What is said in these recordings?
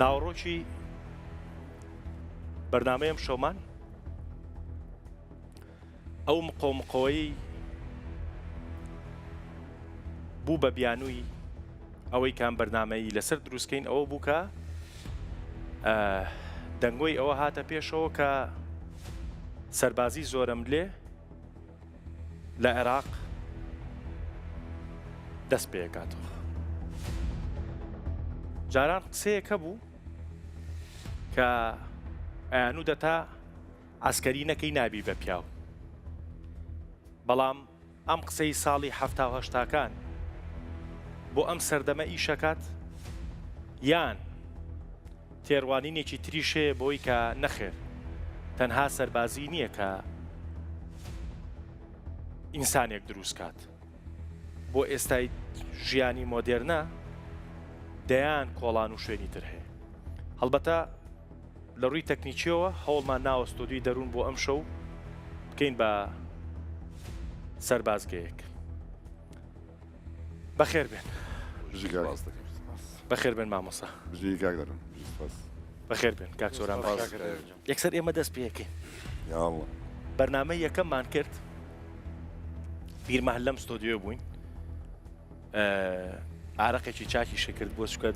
ناوڕۆکی بەرنامەیەم شەومان ئەو مقۆمقۆی بوو بە بیانووی ئەوەی کام بەرنامەی لەسەر دروستکەین ئەوە بوو کە دەنگۆی ئەوە هاتە پێشەوە کە سەربازی زۆرم لێ لە عێراق دەست پێکاتەوە. جاران قسەیەکە بوو کە ئەیانوو دەتا عسکەری نەکەی نابی بە پیاو، بەڵام ئەم قسەی ساڵی 1970کان بۆ ئەم سەردەمە ئیشەکات یان تێڕوانینێکی تریشەیە بۆی کە نەخێر تەنها سەربازی نییە کە ئینسانێک دروست کات. بۆ ئێستای ژیانی مۆدێرنە دەیان کۆڵان و شوێنی تر هەیە. هەڵبەتە لە ڕووی تەکنیکیەوە هەوڵمان ناوەستۆدوی دەروون بۆ ئەم شەو بکەین بە سەربازگەیەک. بەخێر بێن. بەخێر بێن مامۆستا. بەخێر بێن کاک سۆران. یەکسەر ئێمە دەست پێکەین. بەرنامە یەکەممان کرد، بیرمان لەم ستۆدیۆ بووین، ئارەقێکی چاکی شەکرد بۆ چکە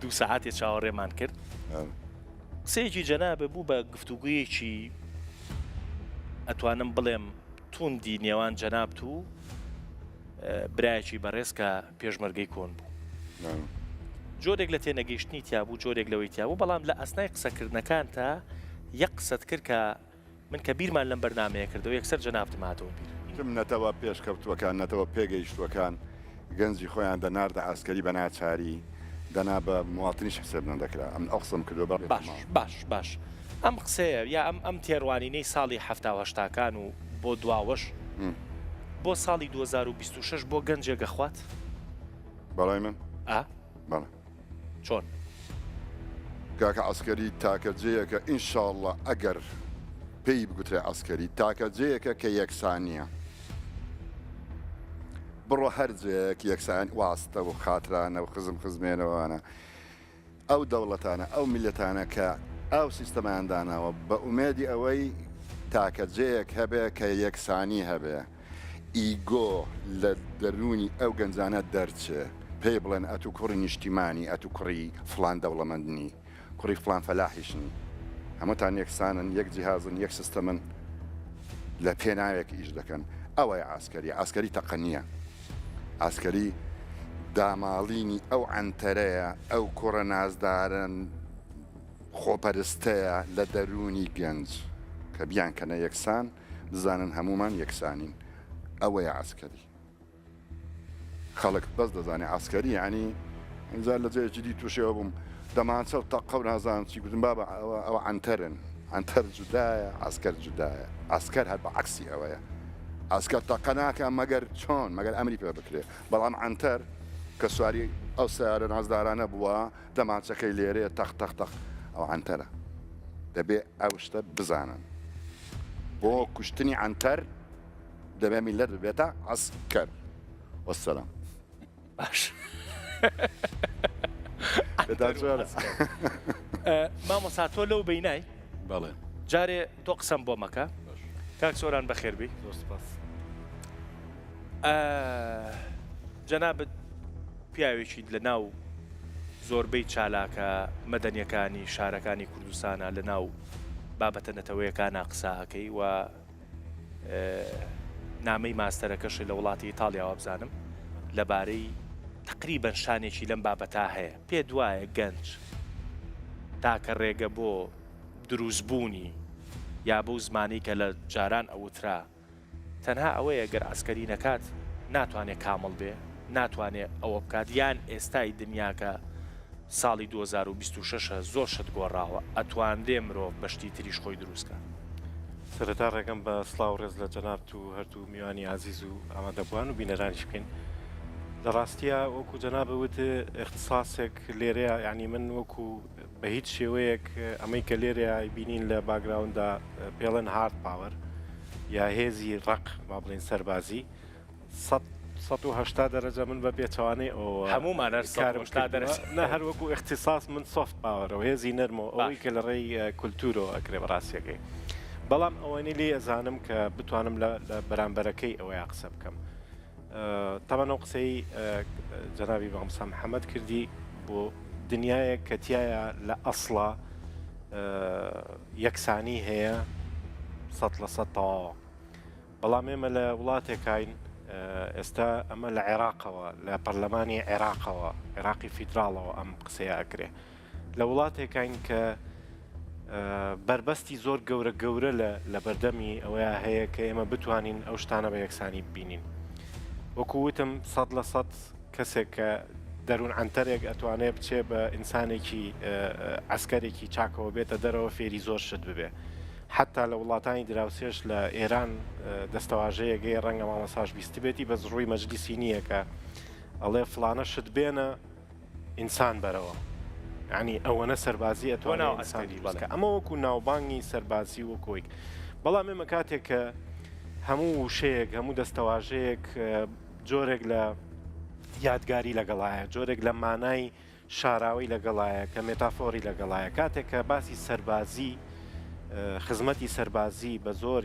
2 ساعاتێ چاوەڕێمان کرد. قسەیەکی جەنابە بوو بە گفتوگویەکی ئەتوانم بڵێم توندی نێوان جەنابت و برایەکی بەڕێز کە پێشمەرگەی کۆن بوو. جۆرێک لە تێنەگەیشتنی تیابوو، جۆرێک لەوەی تیابوو، بەڵام لە ئەسنای قسەکردنەکان تا یەک قسەت کرد کە من کە بیرمان لەم بەرنامەیە کردەوە یەکسەر جەنابتم هاتەوە بیر. نەتەوە پێشکەوتووەکان نەتەوە پێگەیشتوەکان گەنجی خۆیان دەناردە ئاسکەری بە ناچاری دەنا بە مواڵتنیش حسێب نەدەکرا. ئەم ئەقسم کردو بە باش ئەم قسەیە یا ئەم تێڕوانینەی ساڵی 1970کان و بۆ دواوەش بۆ ساڵی 2026 بۆ گەنجێک گەخوات. بەڵای من بەڵێ چۆن کاکە ئاسکەری تاکەجەیەکە ئینشاءڵڵا ئەگەر پێی بگوترێ ئاسکەری تاکەجەیەکە کە یەکسانیە، بڕۆ هەر جەیەک یەکسان واستە و خاترانە و خزمێنەوەوانە ئەو دەوڵەتانە ئەو میلەتانە کە ئەو سیستەمایانداناوە بە ئومێدی ئەوەی تاکەجەیەک هەبێ کە یەکسانی هەبێ، ئیگۆ لە دەرونی ئەو گەنجانە دەرچێ، پێی بڵێن ئەتو کوڕی نیشتیمانی، ئەتو کوڕی فلان دەوڵەمەندنی، کوڕی فلان فەلاحیشنی، هەمووتان یەکسانن، یەک جیهازن، یەک سیستەمن، لە پێناوێک ئیش دەکەن. ئەوەی ئاسکەری تەقەنیە، ئاسکەری داماڵینی ئەو ئەنتەرەیە، ئەو کوڕە نازدارن خۆپەرستەیە لە دەرونی گەنج کە بیان کەنە یەکسان بزانن هەمومان یەکسانین. ئەوەیە ئاسکەری. خەڵک بەس دەزانێ ئاسکەری یعنی ئینجا لە جێ جدی تووشەوە بووم دەمانچە و تەقە و نازانم چی گوتم بابە ئەوە ئەنتەرن، ئەنتەر جودایە، ئاسکەر جودایە. ئاسکەر هەر بە عەکسی ئەوەیە. ئاسکەر تەقە ناکە مەگەر چۆن مەگەر ئەمری پێ بکرێ، بەڵام ئەنتەر کە سواری ئەو سیارە نازدارانە بووە دەمانچەکەی لێرەیە تەق تەق تەق، ئەو ئەنتەرە. دەبێ ئەو شتە بزانن. بۆ کوشتنی ئەنتەر دەبێ میلەت ببێتە عەسکەر. وەسەلام. باش مامۆستا تۆ لەو بەینای بەڵێ جارێ تۆ قسەم بۆ مەکە. کاک سۆران بەخێربی. جەنابەت پیاوێکیت لە ناو زۆربەی چالاکە مەدەنیەکانی شارەکانی کوردستانە لە ناو بابەتە نەتەوەیەکانە قساکەی و نامەی ماستەرەکەش لە وڵاتی ئیتاڵیاوە بزانم لەبارەی تقریبەن شانێکی لەم بابەتا هەیە. پێ دوایە گەنج تاکە ڕێگە بۆ دروستبوونی یا بۆ زمانی کە لە جاران ئەوترا تەنها ئەوەیە گەر ئاسکەری نەکات ناتوانێت کامڵ بێ، ناتوانێت ئەوە بکات. یان ئێستای دنیاکە ساڵی 2026 زۆر شت گۆڕاوە، ئەتواندێ مرۆڤ بەشتی تریش خۆی دروستکە. سەرەتا ڕێگەم بە سڵاو ڕێز لە جەنابەت و هەردوو میوانی عزیز و ئامادەبووان و بینەرانیش بکەین. لە ڕاستیە وەکو جەنابەوت اختصاسێک لێرەیە، یعنی من وەکو بە هیچ شێوەیەک ئەمەی کە لێرەیە بینین لە باگراوندا پێڵەن هارد پاوەر یا هێزی ڕق با بڵێن سەربازی 180 دەرەجە من بە بێچوانەی ئەو هەمومان دەرەجە نە هەر وەکو اختصاص من سۆفت پاوەرەوە هێزی نەرمەوە ئەوەی کە لە ڕێی کولتورۆ ئەکرێ بەڕاستیەکەی بەڵام ئەوەنی لێ ئەزانم کە بتوانم لە بەرامبەرەکەی ئەوەیە قسە بکەم تەمەەن ئەو قسەی جەنابی بەغەمسا محەممەد کردی بۆ دنیایە کەتیایە لە ئەسڵا یەکسانی هەیە 100% تەواوە بەڵام ئێمە لە وڵاتێکین ئێستا ئەمە لە عێراقەوە لە پەرلەمانی عێراقەوە عێراقی فیدراڵەوە ئەم قسەیە ئەکرێ لە وڵاتێکین کە بربەستی زۆر گەورە لە بەردەمی ئەوەیە هەیە کە ئێمە بتوانین ئەو شتانە بە یەکسانی ببینین وەکووتم 100% کەسێک کە دەروون ئەنتەرێک ئەتوانێت بچێ بە ئینسانێکی عسکەرێکی چاکەوە بێتە دەرەوە فێری زۆر شت ببێ حتا لە وڵاتانی دراوسێش لە ئێران دەستەواژەیەگەی ڕەنگە مامەساژ بیستی بێتی بە ڕووی مەجلیسی نییە کە ئەڵێ فلانە شت بێنە ئینسان بەرەوە ینی ئەوەنە سەربازی ئەتوانێت ئینسانی بڵکە ئەمە وەکو ناوبانگی سەربازی وەکۆیک بەڵام ئێمە کاتێک کە هەموو وشەیەک هەموو دەستەواژەیەک جۆرێک لە یادگاری لەگەڵایە جۆرێک لە مانای شاراوی لەگەڵایە کە مێتافۆری لەگەڵایە کاتێک کە باسی سەربازی خزمەتی سەربازی بە زۆر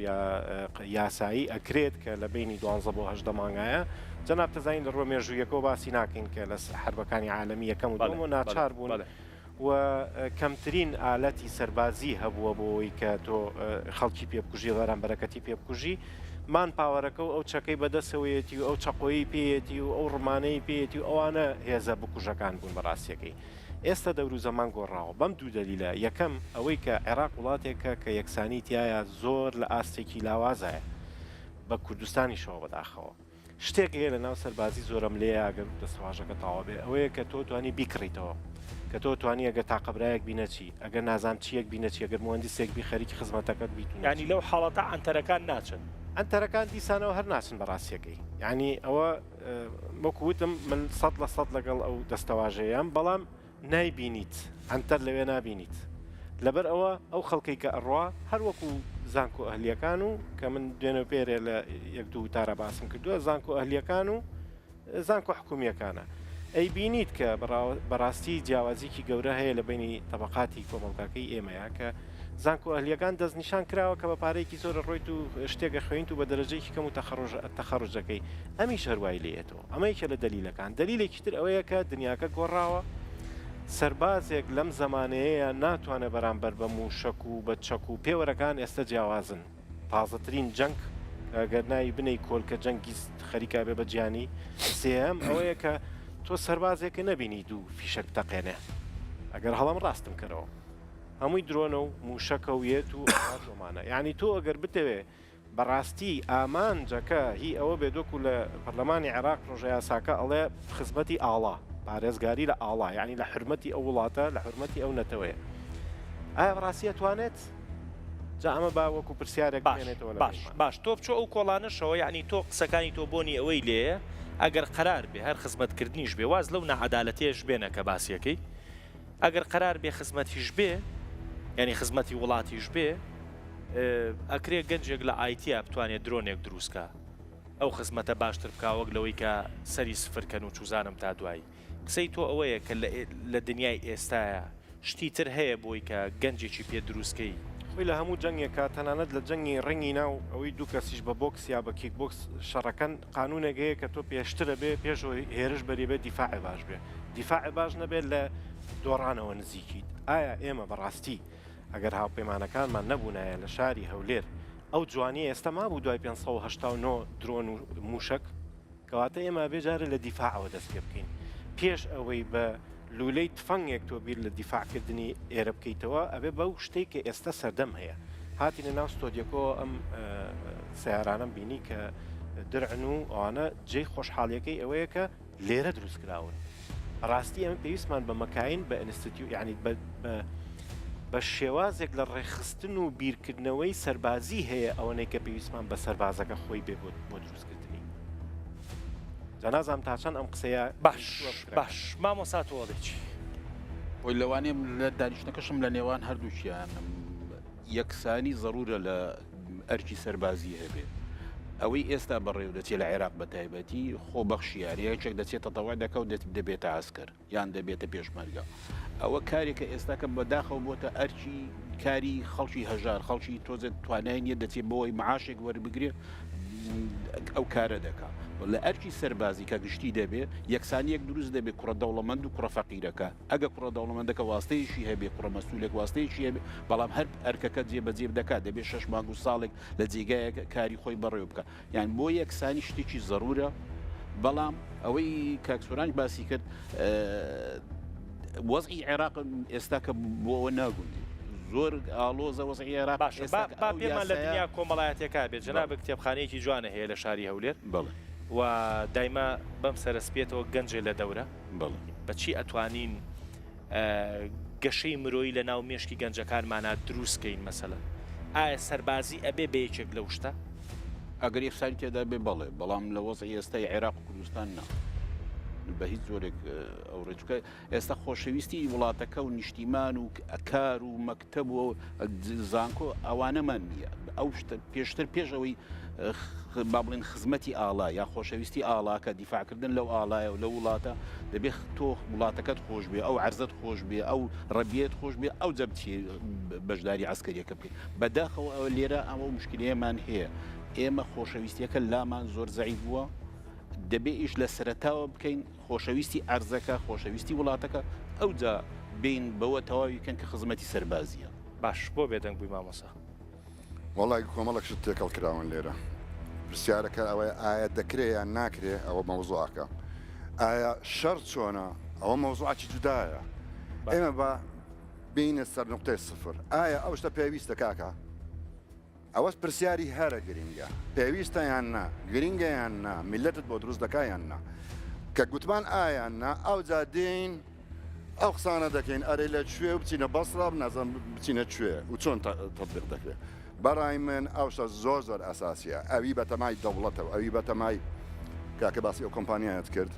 یاسایی ئەکرێت کە لە بینی 12 بۆ 18 مانگایە جەناب تەزانین لە ڕۆ مێژوویەکەەوە باسی ناکەین کە لە حربەکانی عالەمی یەکەم و دوم و ناچار بوون و کەمترین ئالەتی سەربازی هەبووە بۆەوەی کە تۆ خەڵکی پێبکوژی غەران بەرەکەتی پێبکوژی مان پاوەرەکە و ئەو چەکەی بەدەسەوەیەتی و ئەو چەقۆیی پێیەتی و ئەو ڕمانەی پێیەتی و ئەوانە هێزە بکوژەکان بوون بەڕاستیەکەی ئێستا دەور و زەمان گۆڕاوە بەم دوو دەلیلە یەکەم ئەوەی کە عێراق وڵاتێکە کە یەکسانی تایە زۆر لە ئاستێکی لاوازایە بە کوردستانی شەوە بەداخەوە شتێک هەیە لە ناو سەربازی زۆرم لێ ئەگەر دەسەواژەکە تاوا بێ ئەوەیە کە تۆ توانی بیکڕیتەوە کە تۆ توانی ئەگە تاقەبرایەک بینەچی ئەگەر نازان چیەک بینەچی ئەگەر مهندسێک بی خەریکی خزمەتەکەت بیتون ینی لەو حاڵەتە ئەنتەرەکان ناچن ئەنتەرەکان دیسانەوە هەر ناچن بەڕاستیەکەی یعنی ئەوە وەکووتم من 100% لەگەڵ ئەو دەستەواژەیەم بەڵام نایبینیت ئەنتەر لەوێ نابینیت لەبەر ئەوە ئەو خەڵکی کە ئەڕوا هەروەکو زانکۆ ئەهلیەکان و کە من دوێنە پێرێ لە یەک دوو تارە باسم کردووە زانکۆ ئەهلیەکان و زانکۆ حکومیەکانە ئەی بینیت کە بەڕاستی جیاوازیکی گەورە هەیە لە بینی تەبقاتی کۆمەڵگاکەی ئێمەیە کە زانکۆ ئەهلیەکان دەستنیشان کراوە کە بە پارەیەکی زۆر ڕۆیت و شتێکە خوێنیت و بە دەرەجەیەکی کەم و تەخەڕوجەکەی ئەمی شەروای لێتەوە ئەمەیکە لە دەلیلەکان دلیلێکی تر ئەوەیە کە دنیاکە گۆڕاوە سەربازێک لەم زەمانەیە ناتوانێت بەرامبەر بە موشک و بە چەک و پێوەرەکان ئێستا جیاوازن تازەترین جەنگ ئەگەر ناوی بنەی کۆلکە جەنگی خەریکا بێ بە گیانی سێم ئەوەیە کە تۆ سەربازێکە نەبینی دوو فیشک تەقێنێ ئەگەر هەڵام ڕاستم کردەوە هەمووی درۆنە و موشەکە وێت و ئۆمانە یعنی تۆ ئەگەر بتەوێ بەڕاستی ئامانجەکە هی ئەوە بێدۆکو لە پەرلەمانی عێراق ڕۆژە یاساکە ئەڵێ خزمەتی ئاڵا پارێزگاری لە ئاڵا یعنی لە حرمەتی ئەو وڵاتە لە حرمەتی ئەو نەتەوەیە ئایا بەڕاستی توانێت جا ئەمە با وەکو پرسیارێک بێنێتەوە باش تۆ بچۆ ئەو کۆڵانەشەوە یعنی تۆ قسەکانی تۆ بۆنی ئەوەی لێە ئەگەر قرار بێ هەر خزمەتکردنیش بێ واز لەو نەعەدالەتێش بێنە کە باسیەکەی ئەگەر قرار بێ خزمەتیش بێ ینی خزمەتی وڵاتیش بێ ئەکرێ گەنجێک لە ئایتیا بتوانێت درۆنێک دروستکە ئەو خزمەتە باشتر بکا وەک لەوەی کە سەری سفرکەن و چوزانم تا دوایی قسەی تۆ ئەوەیە کە لە دنیای ئێستاە شتی تر هەیە بۆی کە گەنجێکی پێ دروستکەی خۆی لە هەموو جەنگێکە تەنانەت لە جەنگی ڕنگی ناو ئەوەی دوو کەسیش بە بۆکس یا بە کیک بۆکس شەڕەکەن قانونێک هەیە کە تۆ پێشترە بێ پێشەوە هێرش بەری بێ دیفاعی باش بێ دیفاعی باش نەبێت لە دۆڕانەوە نزیکیت ئایا ئێمە بەڕاستی ئەگەر هاوپەیمانەکانمان نەبوونایە لە شاری هەولێر ئەو جوانی ئێستا ما بوو دوای 589 درۆن و موشک کەواتە ئێمە بێجارە لە دیفاعەوە دەست پێ بکەین پێش ئەوەی بە لولەی تفەنگێک تۆ بیر لە دیفاعکردنی ئێرە بکەیتەوە ئەبێ بەو شتێک کە ئێستا سەردەم هەیە هاتیە ناو ستۆدیۆکەوە ئەم سیارانەم بینی کە درعن و ئەوانە جێی خۆشحاڵیەکەی ئەوەیە کە لێرە دروستکراون ڕاستی ئەمە پێویستمان بە مەکاین بە ئینستیتیو یعنی بە شێوازێک لە ڕێخستن و بیرکردنەوەی سەربازی هەیە ئەوەنەی کە پێویستمان بە سەربازەکە خۆی بێ بۆ دروستکردنی جانازام تاچەند ئەم قسەیە باش مامۆسا تۆڵێکی بۆی لەوانێ لە دانیشتەکەشم لە نێوان هەردووچیان یەکسانی زەرورە لە ئەرکی سەربازی هەبێت ئەوەی ئێستا بەڕێو دەچێت لە عێراق بە تایبەتی خۆ بەخشیارەیەکێک دەچێتە تەواوی دەکەوت دەبێتە ئاسکەر یان دەبێتە پێشمەرگە ئەوە کارێکە ئێستا کە بەداخەوە بۆتە ئەرکی کاری خەڵکی هەژار خەڵکی تۆزێت توانای نیە دەچێت بۆەوەی معاشێک وەربگرێ ئەو کارە دەکات لە ئەرکی سەربازی کە گشتی دەبێت یەکسانیەک دروست دەبێت کوڕە دەوڵەمەند و کوڕە فەقیرەکە ئەگە کوڕە دەوڵەمەندەکە واستەیەشی هەبێ کوڕە مەسئولێک واستەیەشی هەبێ بەڵام هەر ئەرکەکە جێبەجێ دەکات دەبێت 6 مانگ و ساڵێک لە جێگایەک کاری خۆی بەڕێوە بکە یان بۆ یەکسانی شتێکی زەرورە بەڵام ئەوەی کاکسۆرانج باسی کرد وەزعی عێراق ئێستا کە بۆ ئەوە ناگوندی زۆر ئالۆزە وەزعی عێراق با پێمان لە دنیا کۆمەڵایەتێکا بێت جەناب کتێبخانەیەکی جوانە هەیە لە شاری هەولێر بەڵێ و دایما بەم سەرسپێتەوە گەنجێ لە دەورە بەڵێ بەچی ئەتوانین گەشەی مرۆیی لە ناو مێشکی گەنجەکانمانە دروستکەین مەسەلە ئایا سەربازی ئەبێ بە یەکێک لەو شتە ئەگەر یەکسانی تێدا بێ بەڵێ بەڵام لە وەزعی ئێستای عێراق و کوردستان نا بە هیچ زۆرێک ئەو ڕێچکە ئێستا خۆشەویستی وڵاتەکە و نیشتیمان و ئەکار و مەکتەب و زانکۆ ئەوانەمان نییە ئەو پێشتر پێش ئەوەی با بڵێن خزمەتی ئاڵا یا خۆشەویستی ئاڵاکە دیفاعکردن لەو ئاڵایە و لە وڵاتە دەبێت تۆ وڵاتەکەت خۆش بێ ئەو عەرزەت خۆش بێ ئەو ڕەبیەت خۆش بێ ئەو جەبچی بەشداری عەسکەریەکە بکەیت بەداخەوە ئەوە لێرە ئەمە مشکلەیەمان هەیە ئێمە خۆشەویستیەکە لامان زۆر زەعیف بووە دەبێ ئیش لە سەرەتاوە بکەین خۆشەویستی ئەرزەکە خۆشەویستی وڵاتەکە ئەوجا بین بەوە تەواویکەن کە خزمەتی سەربازیە باش بۆ بێدەنگ بووی مامۆسا وڵای کۆمەڵک شت تێکەڵ کراون لێرە پرسیارەکە ئەوەی ئایا دەکرێ یان ناکرێ ئەوە مەوزوعەکە ئایا شەڕ چۆنە ئەوە مەوزوعکی جودایە ئێمە بە بینە سەر نقطەی سفر ئایا ئەو شتە پێویستە کاکە ئەوەش پرسیاری هەرە گرینگە پێویستە یان نا گرینگە یان نا میلەتت بۆ دروست دەکا یان نا کە گوتمان ئایان نا ئەو جا دێین ئەو قسانە دەکەین ئەرێ لە کوێ و بچینە بەسڕا بنازم بچینە کوێ و چۆن تەطبیق دەکرێت بەڕای من ئەو شە زۆر زۆر ئەساسیە ئەوی بەتەمای دەوڵەتەوە ئەوی بەتەمای کاکە باسی ئەو کۆمپانیایەت کرد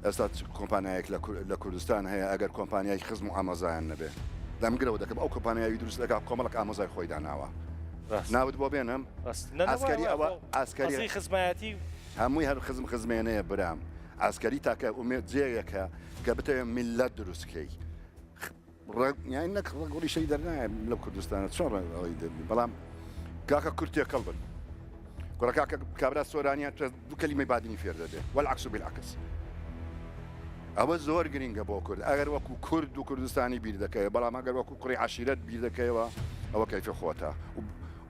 ئێستا کۆمپانیایەک لە کوردستان هەیە ئەگەر کۆمپانیای خزم و ئامۆزایان نەبێ دەمگرەوە دەکەم ئەو کۆمپانیاوی دروست دەکات کۆمەڵک ئامۆزای خۆی داناوە ناوت بۆ بێنم ئاسکەری ئەوە ئاسکەری خزمایەتی هەمووی هەر خزمێنەیە برام ئاسکەری تاکە ئومێت جێیەکە کە بتەوێت میلەت دروستکەی یانی نەک ڕگوڵی شەی دەرنایە لە کوردستانە چۆن ئەوەی دەبی بەڵام کاکە کورتێ کەڵبن کوڕە کاکە کابرا سۆرانیان دوو کەلیمەی بادنی فێر دەبێت وەلعەکس و بالعەکس ئەوە زۆر گرینگە بۆ کورد ئەگەر وەکو کورد و کوردستانی بیر دەکەوێت بەڵام ئەگەر وەکو کوڕی عەشیرەت بیر دەکەوە ئەوە کەیفی خۆتە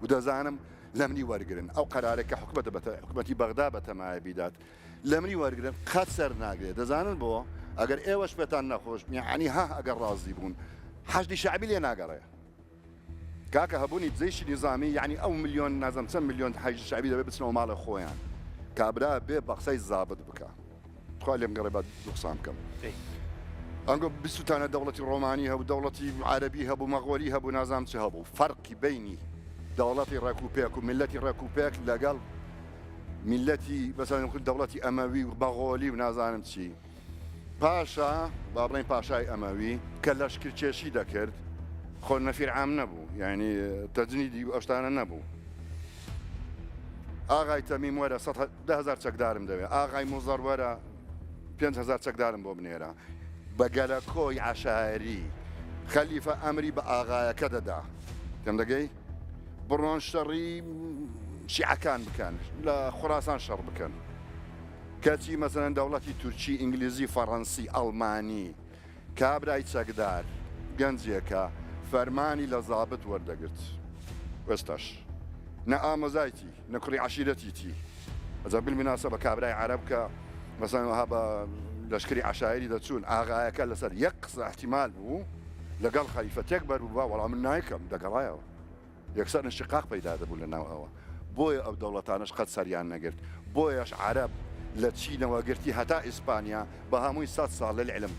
و دەزانم لەمنی وەرگرن ئەو قەرارێکە حکومەتی بەغدا بەتەمایە بیدات لەمنی وەرگرن قەت سەر ناگرێت دەزانن بۆ ئەگەر ئێوەش پێتان نەخۆش یعنی ها ئەگەر ڕازی بوون حەشدی شعبی لێ ناگەڕێ کاکە هەبوونی جێشی نظامی یعنی ئەو میلیۆن نازم چەند میلیۆن حەشدی شعبی دەبێت بچنەوە ماڵە خۆیان کابرا بێ بە قسەی زابط بکە خوا لێم گەڕێ بە دوو قسام بکەم ئەنگۆ بیستانە دەوڵەتی ڕۆمانی هەبوو دەوڵەتی عەرەبی هەبوو مەغۆلی هەبوو نازام چ هەبوو فەرقی بینی دەوڵەتی ڕێکوپێک و میلەتی ڕێکوپێک لەگەڵ میلەتی بەسەر دەوڵەتی ئەمەوی و بەغۆلی و نازانم چی پاشا با بڵێن پاشای ئەمەوی کە لەشکرکێشی دەکرد خۆ نەفیر عام نەبوو یعنی تەجنیدی ئەو شتانە نەبوو ئاغای تەمیم وەرە 10,000 چەکدارم دەوێت ئاغای موزەڕ وەرە 5,000 چەکدارم بۆ بنێرە بە گەلەکۆی عەشایری خەلیفە ئەمری بە ئاغایەکە دەدا تێم دەگەی بڕۆن شەڕی شیعەکان بکەن لە خوراسان شەڕ بکەن کەچی مەسەلەن دەوڵەتی تورکی ئینگلیزی فەڕەنسی ئەڵمانی کابرای چەکدار گەنجێکە فەرمانی لە زابط وەردەگرت وێستاش نە ئامۆزایتی نە کوڕی عەشیرەتیتی ئەجا بالمیناسەبە کابرای عەرەب کە مەسەلەن وەها بە لەشکری عەشایری دەچوون ئاغایەکە لەسەر یەک قسە احتیمال بوو لەگەڵ خەلیفەتێک بەروبا وەڵام من نایکەم دەگەڵایەوە یەکسەر انشقاق پەیدا دەبوو لە ناو ئەوە بۆیە ئەو دەوڵەتانەش قەت سەریان نەگرت بۆیەش عەرەب لە چینەوە گرتی هەتا ئیسپانیا بە هەمووی 100 ساڵ لە العلم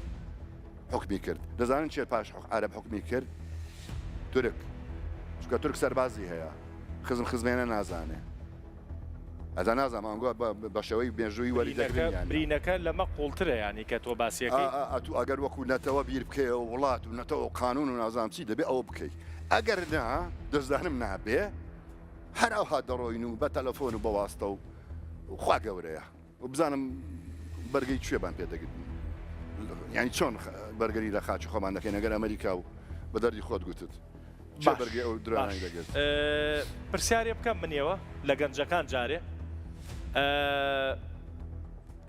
حکمی کرد دەزانن چێ پاش عەرەب حکمی کرد تورک چونکە تورک سەربازی هەیە خزمێنە نازانێ ئەدا نازانم بە شێوەی بێژووی وەری دەکرێن برینەکە لەمە قوڵترە ینی کە تۆ باسیەکەی ئەتو ئەگەر وەکو نەتەوە بیر بکەیەوە وڵات و نەتەوە قانون و نازانم چی دەبێ ئەوە بکەیت ئەگەر نا دەزانم نابێ هەر ئەوها دەڕۆین و بە تەلەفۆن و بەواستە و خوا گەورەیە و بزانم بەرگەی کوێبان پێدەگرن ینی چۆن بەرگەری لە خاچی خۆمان دەکەین ئەگەر ئەمریکا و بە دەردی خۆت گوتت چێ بەرگی ئەو درانی دەگرێت پرسیارێ بکەم منیەوە لە گەنجەکان جارێ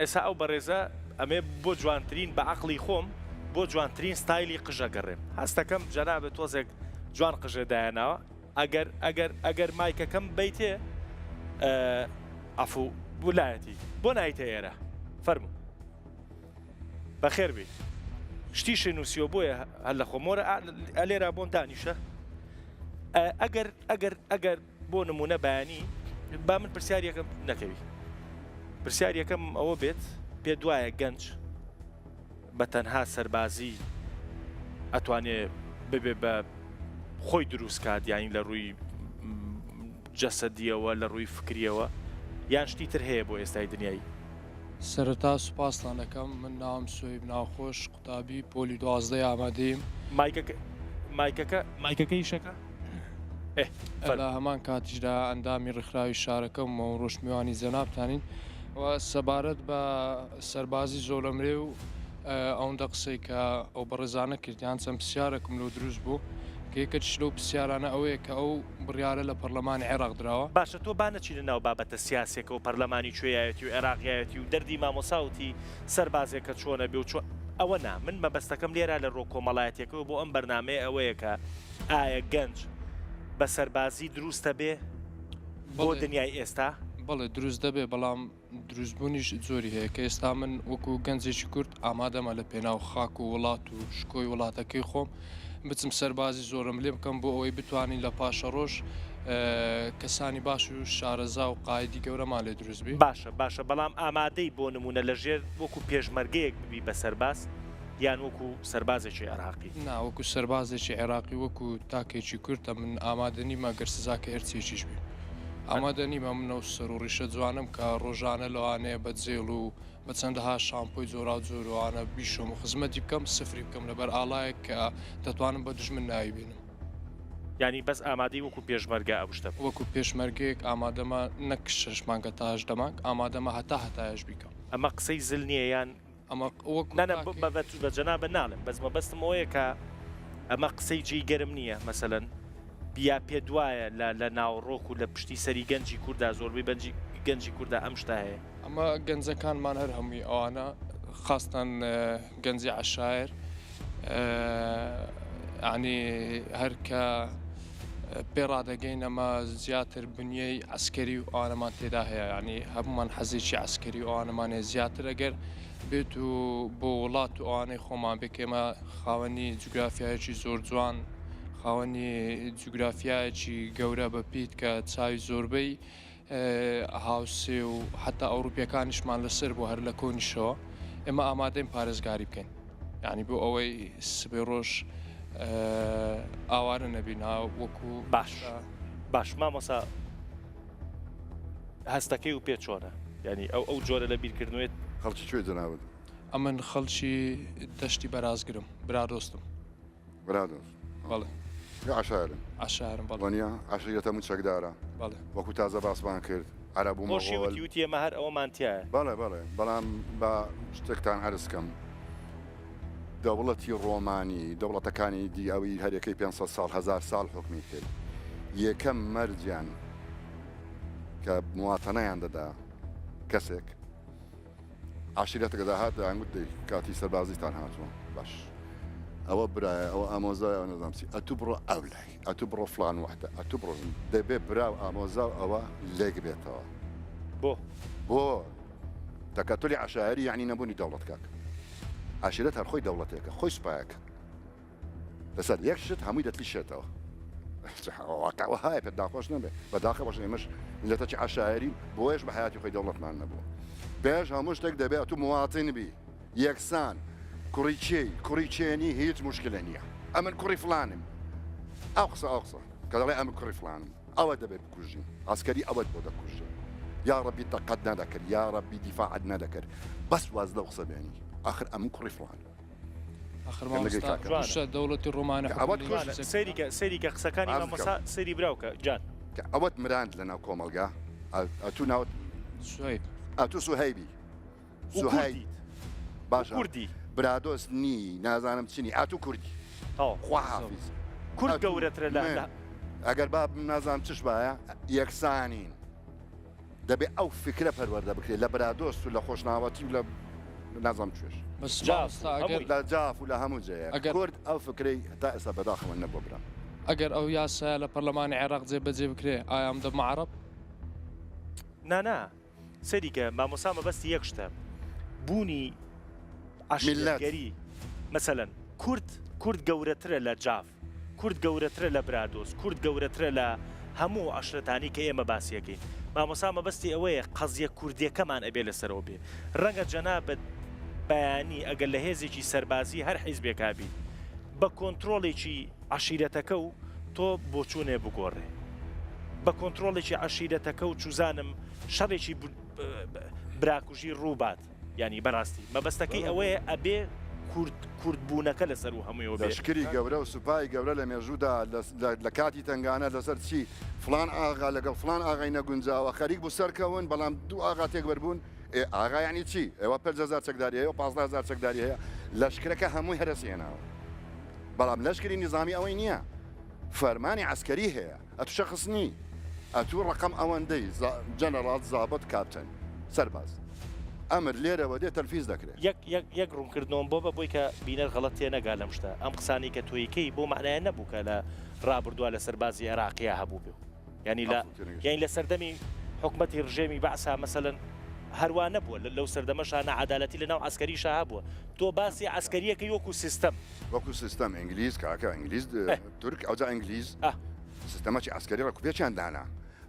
ئێستا ئەو بەڕێزە ئەمێ بۆ جوانترین بە عەقڵی خۆم بۆ جوانترین ستایلی قژە گەڕێم هەستەکەم جەنابێت تۆزێک جوان قژە دایاناوە ئەگەر مایکەکەم بیتێ ئەفوو بولایەتی بۆ نایتە ئێرە فەرموو بەخێربی شتیشی نووسیۆ بۆیە هەر لە خۆمۆرە ئەلێرا بۆم دانیشە ئەگەر بۆ نمونە بەیانی با من پرسیارەکەم نەکەوی پرسیارەکەم ئەوە بێت پێ دوایە گەنج بە تەنها سەربازی ئەتوانێت ببێ بە خۆی دروست کات یانی لە ڕووی جەسەدیەوە لە ڕووی فکریەوە یان شتی تر هەیە بۆ ئێستای دنیایی سەرەتا سوپاسان دەکەم من ناوم سوێب ناوخۆش قوتابی پۆلی 12 ئامادەیم مایکەکەی شەکە لە هەمان کاتیشدا ئەندامی ڕێکخراوی شارەکەم و ڕۆژمیوانی جەنابتانین و سەبارەت بە سەربازی زۆرەمرێ و ئەوەندە قسەی کە ئەو بەڕێزانە کردیان چەند پرسیارێکم لەو دروست بوو کێکەچ لەو پرسیارانە ئەوەیە کە ئەو بڕیارە لە پەرلەمانی عێراق درراوە باشە تۆ بانەچی لە ناو بابەتە سیاسێکە و پەرلەمانی کوێیەتی و عێراقیەتی و دەردی مامۆساوتی سەربازێکە چۆنە بێ و چۆن ئەوە نا من مەبەستەکەم لێرە لە ڕۆ کۆمەڵایەتێکەوە بۆ ئەم بەرنامەیە ئەوەیە کە ئایا گەنج بە سەربازی دروستە بێ بۆ دنیای ئێستا بەڵێ دروست دەبێ بەڵام دروستبوونیش زۆری هەیە کە ئێستا من وەکو گەنجێکی کورد ئامادەمە لە پێناو خاک و وڵات و شکۆی وڵاتەکەی خۆم بچم سەربازی زۆرم لێ بکەم بۆ ئەوەی بتوانین لە پاشە ڕۆژ کەسانی باش و شارەزا و قایدی گەورەمان لێ دروستبی باشە بەڵام ئامادەی بۆ نمونە لە ژێر وەکو پێشمەرگەیەک ببی بە سەرباز یان وەکو سەربازێکی عێراقی ناوەکو سەربازێکی عێراقی وەکو تاکێکی کورتە من ئامادە نیمە گەر سزاکە هەرچێکیش بێ ئامادە نیمە منەوە سەر و ڕیشە جوانم کە ڕۆژانە لەوانەیە بە جێڵ و بە چەندەها شامپۆی جۆرا جۆرەوانە بیشم و خزمەتی بکەم سفری بکەم لەبەر ئاڵایەک کە دەتوانم بە دژمن ناوی بینم ینی بەس ئامادەی وەکو پێشمەرگە ئەوشتە وەکو پێشمەرگەیەک ئامادەمە نەک 6 مانگە تا 8 مانگ ئامادەمە هەتایش بیکەم ئەمە قسەی زل نییە یان ئەمە بە جەنابە ناڵێم بەس مەبەستم ئەوەیە کە ئەمە قسەی جێی گەرم نییە مەسەلەن بیا پێ دوایە لە ناوڕۆک و لە پشتی سەری گەنجی کووردا زۆربەی گەنجی کووردا ئەم شتا هەیە ئەمە گەنجەکانمان هەر هەمووی ئەوانە خاستان گەنجی عەشایر ینی هەر کە پێڕادەگەین ئەمە زیاتر بنیەی عسکەری و ئەوانەمان تێدا هەیە ینی هەمومان حەزێکی عسکەری و ئەوانەمانێ زیاتر ئەگەر بێت و بۆ وڵات و ئەوانەی خۆمان بکەمە خاوەنی جوگرافیایەکی زۆر جوان خاوەنی جوگرافیایەکی گەورە بەپیت کە چاوی زۆربەی هاوسێ و حتا ئەوروپیەکانیشمان لەسەر بۆ هەر لە کۆنیشەوە ئێمە ئامادەین پارێزگاری بکەین ینی بۆ ئەوەی سبێ ڕۆژ ئاوارە نەبینا وەکو باش مامۆسا هەستەکەی و پێ چۆنە ینی ئەو جۆرە لە بیرکردنوێت خەڵکی کوێ جەنابەت ئەمن خەڵکی دەشتی بەرازگرم برا دۆستم برادۆست بەڵێ عەشایرم وەنیا عەشیرەتە موچەکدارە بەڵێ وەکو تازە باسمان کرد عەرەب و مەغۆڵ وتی ئێمە هەر ئەوەمانتیایە بەڵێ بەڵام بە شتێکتان عەرزکەم دەوڵەتی ڕۆمانی دەوڵەتەکانی دیاوی هەرەکەی 500 ساڵ 1000 ساڵ حکمی کرد یەکەم مەرجیان کە مواتەنەیان دەدا کەسێک عشیرەتەکە داهات ئەنگوتی کاتی سەربازیتان هاتووە باش ئەوە برایە ئەوە ئامۆزای ئەو نەزانسی ئەتوو بڕۆ ئەو لای ئەتوو بڕۆ فلان وحدە ئەتوو بڕۆ دەبێ براو ئامۆزا و ئەوە لێک بێتەوە بۆ تەکەتولی عەشایری یعنی نەبوونی دەوڵەت کاک عشیرەت هەر خۆی دەوڵەتێکە خۆی سوپایەکە لەسەر یەک شت هەمووی دەتلیشێتەوە واقعەوە هایە پێت داخۆش نەبێ بەداخە بەش ئێمەش میلەتێکی عەشایری بۆیش بە حیاتی خۆی دەوڵەتمان نەبووە پێش هەموو شتێک دەبێت تو مواتین بی یەکسان کوڕی چێنی هیچ مشکلە نییە ئەمن کوڕی فلانم ئەو قسە کە دەڵێ ئەمن کوڕی فلانم ئەوە دەبێت بکوژین ئاسکەری ئەوەت بۆ دەکوژێ یا ڕەبی تەقەت نەدەکرد یا ڕەبی دیفاعت نەدەکرد بەس واز لەو قسە بێنی آخر ئەمن کوڕی فلان دەوڵەتی ڕۆمانە سەیریکە قسەکانی مامۆسا سەیری براوکە جان ئەوەت مراند لەناو کۆمەلگا ئەتو ناوت سوهيب ئەتو سوهەیبی کوردی باشە کوردی برادۆست نی نازانم چنی ئەتو کوردی خوا حافیز کورد گەورەترە لە ئەگەر با نازانم چش باە یەکسانین دەبێ ئەو فکرە پەروەردە بکرێت لە برادۆست و لە خۆشناوەتی و لە نازانم توێش بس جاف، ئەگەر لە جاف و لە هەموو جەیە ئەگەر- کورد ئەو فکرەی تا ئێستا بەداخەوە نەبوو برا ئەگەر ئەو یاسا لە پەرلەمانی عێراق جێبەجێ بکرێ ئایا ئەم دەبمە عەرەب نا سەریکە مامۆسا مەبەستی یەک شتە بوونی عشیرەتگەری مەسەلەن کورد گەورەترە لە جاف کورد گەورەترە لە برادۆس کورد گەورەترە لە هەموو عشرەتانی کە ئێمە باسیەکەین مامۆسا مەبەستی ئەوەیە قەزیە کوردیەکەمان ئەبێ لەسەرەوە بێ ڕەنگە جەنابەت بەیانی ئەگەر لە هێزێکی سەربازی هەر حیزبێکا بی بە کۆنتترۆڵێکی عشیرەتەکە و تۆ بۆچوونێ بگۆڕێ بە کۆنتترۆڵێکی عشیرەتەکە و چوزانم شەڕێکی براکوژی ڕووبات ینی بەڕاستی مەبەستەکەی ئەوەیە ئەبێ کوردبوونەکە لەسەر و هەموویەوە بێ لەشکری گەورە و سوپای گەورە لە مێژوودا لە کاتی تنگانە لەسەر چی فلان ئاغا لەگەڵ فلان ئاغای نەگونجاوە خەریک بوو سەرکەون بەڵام دوو ئاغا تێکبەربوون ئاغا ینی چی ئێوە 5,000 چەکداری هەیە و 15,000 چەکداری هەیە لەشکرەکە هەمووی هەرسێناوە بەڵام لەشکری نظامی ئەوەی نییە فەرمانی عسکەری هەیە ئەتو شەخصنی ئەتوو ڕقم ئەوەندەی جەنەرال زابط کاپتن سەرباز ئەمر لێرەوە دێ تەلفیز دەکرێت یەک ڕوونکردنەوەم بۆ بۆی کە بینەر غەڵەت تێ نەگا لەم شتە ئەم قسانی کە تۆیکەی بۆ معنایە نەبوو کە لە ڕابردووە لە سەربازی عێراقیە هەبوو بێ ینی لە سەردەمی حکومەتی ڕژێمی بەعسا مەسەلەن هەروە نەبووە لەو سەردەمەشان نەعادالەتی لە ناو عسکەریشا هەبووە تۆ باسی عسکەریەکەی وەکو سیستەم وەکو سیستەم ئینگلیز کاکە ئینگلیز تورک ئەوجا ئینگلیز سیستەمەکی عسکەری ڕکوپێکیان دانا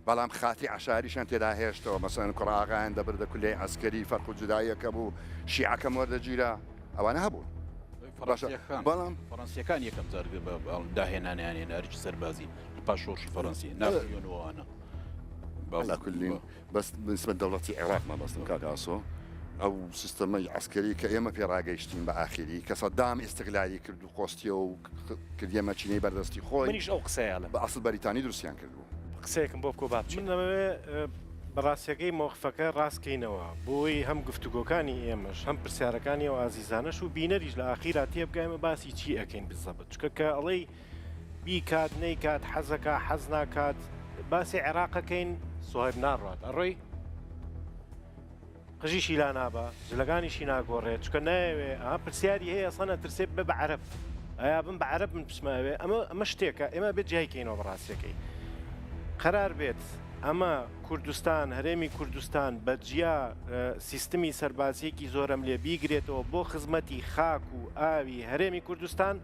بەڵام خاتی عشاریشان تێدا هێشتەوە مەسەن کوڕاغایان دەبردە کولێ عسکەری فەرق و جوداییەکە بوو شیعەکەم وەردەگیرە ئەوانە هەبوو بەڵام فەڕەنسیەکان یەکەم جار داهێنانیانێن هەرچی سەربازی پاش شۆڕشی فەڕەنسی ناپلیۆنەوەوانە على كل بس بالنسبه لدولتي العراق ما بس كاكاسو او سيستمي عسكري كايما في راقيشتين باخري كصدام استغلالي كردو قوستيو كرديا ماتشيني بردستي خوي منیش ئەو قسەیە باصل بريطاني دروسيان كردو قسەیەکم بۆ بکۆ بابچ من لەمەوێ بەڕاستیەکەی مۆخفەکە ڕاستکەینەوە بۆی هەم گفتوگۆکانی ئێمەش هەم پرسیارەکانی و ئازیزانەش و بینەریش لە ئاخیرا تێبگایمە باسی چی ئەەکەین بزەبت چکە کە ئەڵەی بیکات نەیکات حەزەکە حەز ناکات باسی عێراقەکەین سوهیب ناڕات ئەڕۆی قژیشی لا نابە جلەکانیشی ناگۆڕێت چکە ناوێ پرسیاری هەیە سەنە ترسێ بە بە عەرەب ئایا بم بە عەرەب من پشماوێ ئەمە شتێکە ئێمە بێت جایکەینەوە بەڕاستیەکەی قەرار بێت ئەمە کوردستان هەرێمی کوردستان بە جیا سیستمی سەربازیەکی زۆرم لێ بیگرێتەوە بۆ خزمەتی خاک و ئاوی هەرێمی کوردستان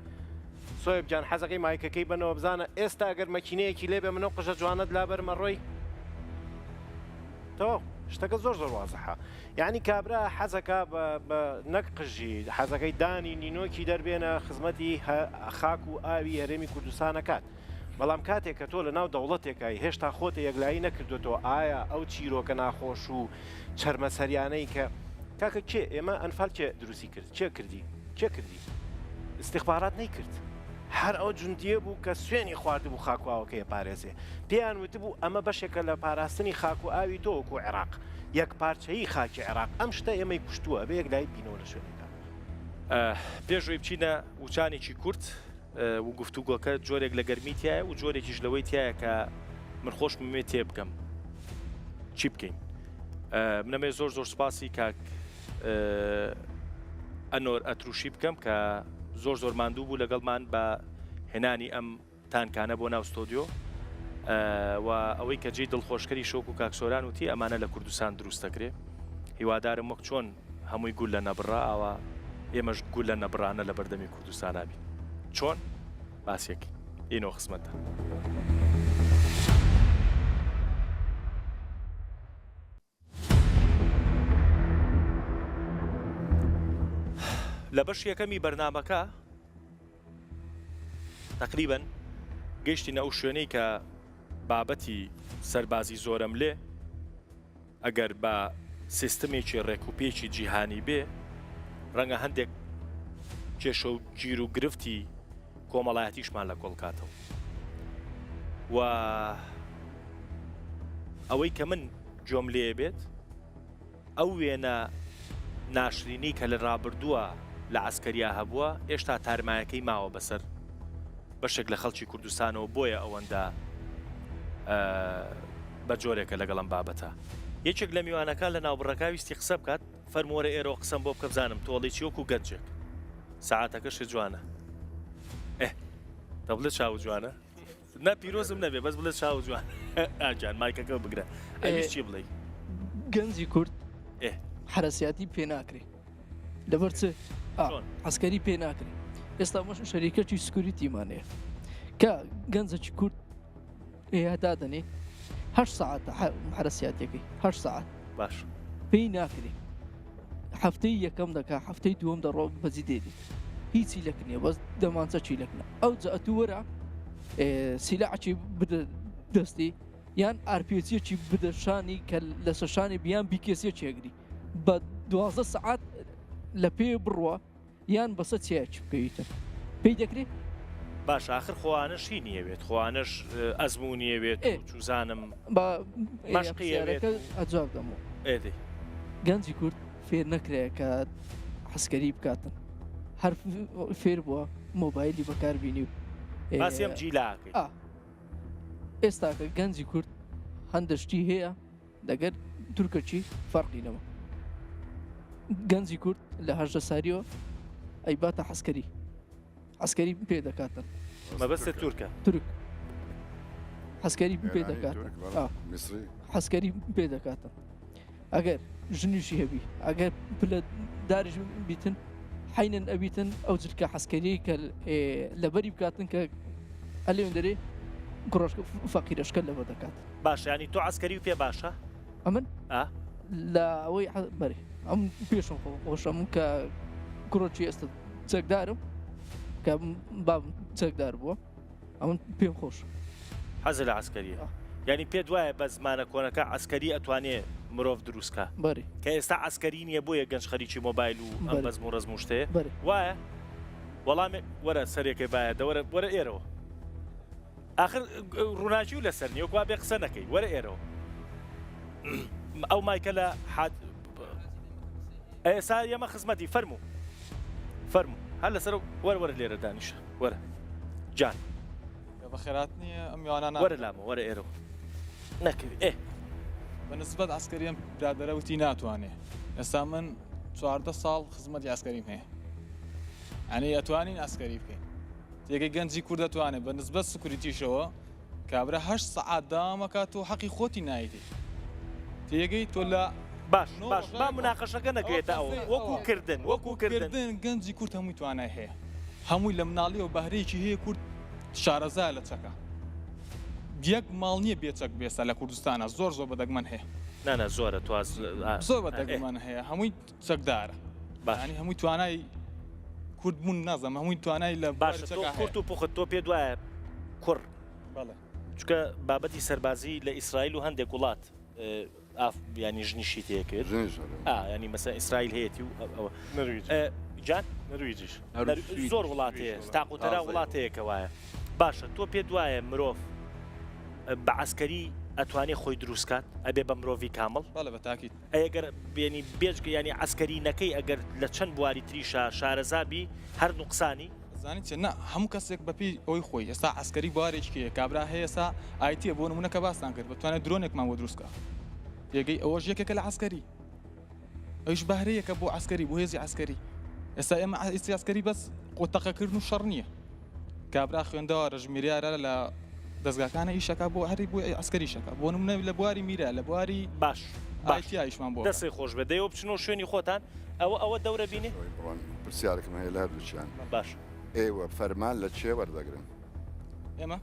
سۆیب جان حەزەکەی مایکەکەی بنەوە بزانە ئێستا ئەگەر مەکینەیەکی لێبێ منە قژە جوانت لابەرمە ڕۆی تۆ شتەکە زۆر وازەحە یعنی کابرا حەزەکە بە نەک قژی حەزەکەی دانی نینۆکی دەربێنە خزمەتی خاک و ئاوی هەرێمی کوردستانەکات بەڵام کاتێک کە تۆ لە ناو دەوڵەتێکای هێشتا خۆتە یەکلایی نەکردوێتەوە ئایا ئەو چیرۆکە ناخۆش و چەرمەسەریانەی کە کاکە کێ ئێمە ئەنفال کێ دروستی کرد چێ کردی استیخبارات نەیکرد هەر ئەو جوندیە بوو کە سوێنی خواردبوو خاکواوەکەی پارێزێ پێیان وتبوو ئەمە بەشێکە لە پاراستنی خاک و ئاوی تۆ وەکو عێراق یەک پارچەیی خاکی عێراق ئەم شتە ئێمەی کوشتووە بە یەکلای بینەوە لە شوێنێکە پێشوی بچینە وچانێکی کورت و گفتوگۆکە جۆرێک لە گەرمیتیایە و جۆرێکیش لەوەی تایە کە من خۆش مێ تێ بکەم چی بکەین منەمێ زۆر سوپاسی کاک ئەنۆر ئەتروشی بکەم کە زۆر ماندوو بوو لەگەڵمان بە هێنانی ئەم تانکانە بۆ ناو ستۆدیۆ و ئەوەی کە جێی دڵخۆشکەری شۆک و کاکسۆران وتی ئەمانە لە کوردستان دروست دەکرێت هیوادارم وەک چۆن هەمووی گول لە نەبڕا ئەوە ئێمەش گول لە نەبڕانە لە بەردەمی کوردستان نابین چۆن باسێکی ئینۆ خزمەتە لە بەش یەکەمی بەرنامەکە تقریبا گەیشتینە ئەو شوێنەی کە بابەتی سەربازی زۆرم لێ ئەگەر بە سیستمێکی ڕێکوپێکی جیهانی بێ ڕەنگە هەندێک کێشە و گیر و گرفتی کۆمەڵایەتیشمان لە کۆڵکاتەوە و ئەوەی کە من جۆم لێ بێت ئەو وێنە ناشرینی کە لە ڕابردووە لە عسکەریا هەبووە ئێشتا تارمایەکەی ماوە بەسەر بەشێک لە خەڵکی کوردستانەوە بۆیە ئەوەندە بە جۆرێکە لەگەڵم بابەتە یەکێک لە میوانەکان لە ناوبڕەکە ویستی قسە بکات فەرمۆرە ئێرە قسەم بۆ بکە بزانم تۆڵی چیوەکو گەنجێک ساعاتەکەش جوانە دە بڵێت چاو جوانە نە پیرۆزم نەبێ بەس بڵێت چاو جوان ئاجان مایکەکە بگرە ئەویست چی بڵێ گەنجی کورد حرەسیاتی پێ ناکرێ لەبەر چ عسکەری پێ ناکرێ ئێستا مەش شەریکەکی سکوریتیمانەیە کە گەنجێکی کورد ئێهدا دەنێ 8 ساعتە حرەسیاتەکەی 8 ساعت باش پێی ناکرێ هەفتەی یەکەم دەکا هەفتەی دووەم دەڕۆ بەجی دێدێت هیچی لەکنیە بەس دەمانچە چی لەکنە ئەو جەئەتو وەرە سیلاعی بدە دەستی یان ئارپێچیەکی بدەشانی کە لە سەشانی بیان بیکێسیە چێگری بە 12 سعات لە پێ بڕوە یان بەسە چیاچ بکەویتە پێی دەکرێت باش آخر خۆوانش هی نیەوێت خۆوانش ئەزمونیەوێت چوزانم مەشقیەکە ئەجاب دەمەوە ئێدی گەنجی کورد فێر نەکرێت کە حسکەری بکاتن هەر فێر بووە مۆبایلی بەکاربیینی و باسیم جیلاکەی ئێستاکە گەنجی کورد هەندشتی هەیە دەگەر تورکەچی فەرقینەوە گەنجی کورد لە هەژدە ساریەوە ئەیباتە حەسکەری عسکەری پێ دەکاتن مەبەستە تورکە تورک حەسکەری پێ دەکاتن حەسکەری پێ دەکاتن ئەگەر ژنیشی هەبی ئەگەر پلە داریش بیتن حینن ئەبیتن ئەو جرکە حەسکەری کە لەبەری بکاتن کە ئەلێون دەرێ گڕۆژ فەقیرەشکە لەوە دەکات باش ینی تۆ عسکەری و پێ باشە ئەمن لە ئەوەی بەرێ ئەم پێشم خۆشە من کە گڕۆکی ئێستا چەکدارم کە بابم چەکدار بووە ئەمن پێم خۆش حەزە لە عسکەریە ینی پێ دوایە بە زمانە کۆنەکە عسکەری ئەتوانێ مرۆڤ دروستکە بەێ کە ئێستا عسکەری نییە بۆیە گەنج خەریکی مۆبایل و ئەم بەزم و ڕزم شتێ وایە وەڵامێ وەرە سەرێکی باە دەوەرە وەرە ئێرەوە آخر ڕووناچی و لەسەر نیە وا بێ قسە نەکەی وەرە ئێرەوە ئەو مایکە لە ئێستا ئێمە خزمەتی فەرموو فەرموو هەر لەسەر وەرە لێرە دانیشە وەرە جان بەخێرات نییە ئەم میوانە وەرە لامە وەرە ئێرەوە نەکەوی بەنسبەت عسکەریەم برادەرەوتی ناتوانێ ئێستا من 14 ساڵ خزمەتی عسکەریم هەیە ئەنی ئەتوانین ئەسکەری بکەین تێگەی گەنجی کوور دەتوانێت بە نسبەت سکوریتیشەوە کابرا 8 سعات دامەکات و حەقی خۆتی نایتی تێگەی تۆ لە باش با مناقەشەکە نەگرێتە ئەو وەکوکردن گەنجی کورد هەمووی توانای هەیە هەمووی لە مناڵی و بەهرەیەکی هەیە کورد شارەزای لە چەکە یەک ماڵ نییە بێچەک بێستا لە کوردستانە زۆر بەدەگمەن هەیە نانە زۆرە زۆر بەدەگمەن هەیە هەمووی چەکدارە باشنی هەمووی توانای کورد بوون نازم هەمووی توانای لە باش کورت و پوخت تۆ پێ دوایە کوڕ چکە بابەتی سەربازی لە ئیسرائیل و هەندێک وڵات ینی ژنیشی تێکرد ینی مەسە ئیسرائیل هەیەی و جان نەرویجیش زۆر وڵاتەیە تاقوتەرا وڵاتەیەکە وایە باشە تۆ پێ دوایە مرۆڤ بە عسکەری ئەتوانێت خۆی دروستکات ئەبێ بە مرۆڤی کامڵ بە تاکیت ئەگەر بێنی بێژگە ینی عسکەرینەکەی ئەگەر لە چەند بواری تریشە شارەزابی هەر نوقسانی زانیت چ نە هەموو کەسێک بەپی ئەوی خۆی ئێستا عسکەری بوارێکیە کابرا هەیەسا ئایتە بۆ نمونەکە باسان کرد بتوانێت درۆنێکمان بۆ دروستکە یەگەی ئەوەش یەکێکە لە عسکەری ئەوش بەهرەیەکە بۆ عسکەری بۆ هێزی عسکەری ئێستا ئێمە ئیسی عسکەری بەس قۆتەقەکردن و شەڕ نییە کابرا خوێندەوە ڕژمیریارە لە دەستگاکانە ئیشەکە بۆ هەری بۆ عسکەریشەکە بۆ نمونە لە بواری میرە لە بواری باش ئایتیایشمان بۆ دەستی خۆش بە دەیەوە بچنەوە شوێنی خۆتان ئەوە دەورە بینی پرسیارێکم هەیە لە هەردووچیان باش ئێوە فەرمان لە چێ وەردەگرن ئێمە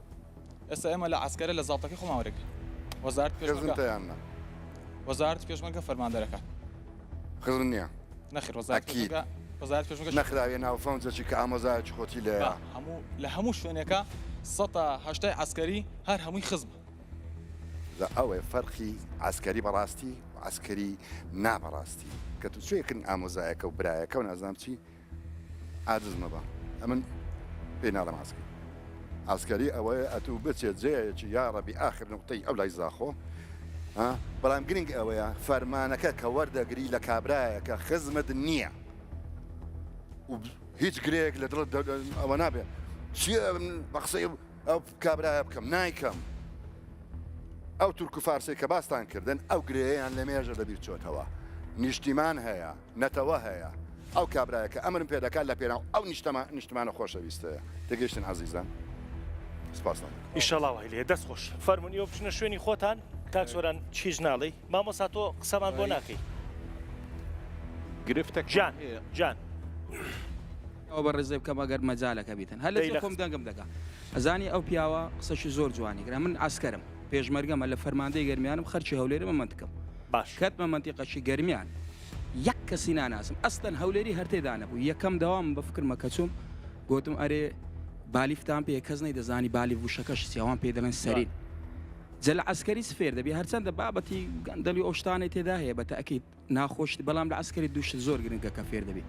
ئێستا ئێمە لە عسکەرە لە زاڵتەکەی خۆماوەرەگە وەزارت پێشتیانە وەزارت پێشمەرگە فەرماندەرەکە خزم نییە نەخیر وەزارت پێشمەرگە نەخراوێ ناوفەونجێکی کە ئامۆزایکی خۆتی لە هەموو لە هەموو شوێنێکە 100 عسکەری هەر هەمووی خزمە ئەوێ فەرقی عسکەری بەڕاستی و عسکەری نابەڕاستی کە تو شوێکن ئامۆزایەکە و برایەکە و نازانام چی عاجز مەبە ئەمن پێ ناڵم عسکەری ئەوەیە ئەتوو بچێت جەیەکی یاڕەبی ئاخر نقطەی ئەو لای زاخۆ بەڵام گرنگ ئەوەیە فەرمانەکە کە وەردەگری لە کابرایە کە خزمت نییە و هیچ گرێک لە دڵت ئەوە نابێت چیە بەقسەی ئەو کابرایە بکەم نایکەم ئەو تورک و فارسی کە باستان کردن ئەو گرەیەیان لە مێژە دەبیر چۆتەوە نیشتیمان هەیە نەتەوە هەیە ئەو کابرایە کە ئەمرم پێ دەکات لە پێناو ئەو نیشتمانە خۆشەویستەیە تێگەیشتن عەزیزان سپاسان ئیشەڵا وای لێ دەست خۆش فەرمونی ئەو بچنە شوێنی خۆتان کاکسۆران چیش ناڵی مامۆستا تۆ قسەمان بۆ ناکەی گرفتە جان ئەو بە ڕێزێ بکەم ئەگەر مەجالەکە بیتن هەر لە خۆم دەنگم دەکات ئەزانی ئەو پیاوە قسەشی زۆر جوانی کرا من ئاسکەرم پێشمەرگەمە لە فەرماندەی گەرمیانم خەرچی هەولێرە مەمەندکەم باش کەتمە منتیقەشی گەرمیان یەک کەسی ناناسم ئەستەن هەولێری هەر تێدا نەبوو یەکەم داوام بە فکرمە کە چوم گوتم ئەرێ بالیفتان پێ کەس نەی دەزانی بالی وشەکەش سیاوان پێ دەڵێن سەرین جە لە عسکەری سفێر دەبی هەرچەندە بابەتی گەندەلی ئەو شتانەی تێدا هەیە بە تەئەکید ناخۆشت بەڵام لە عسکەری دووشت زۆر گرنگە کە فێر دەبی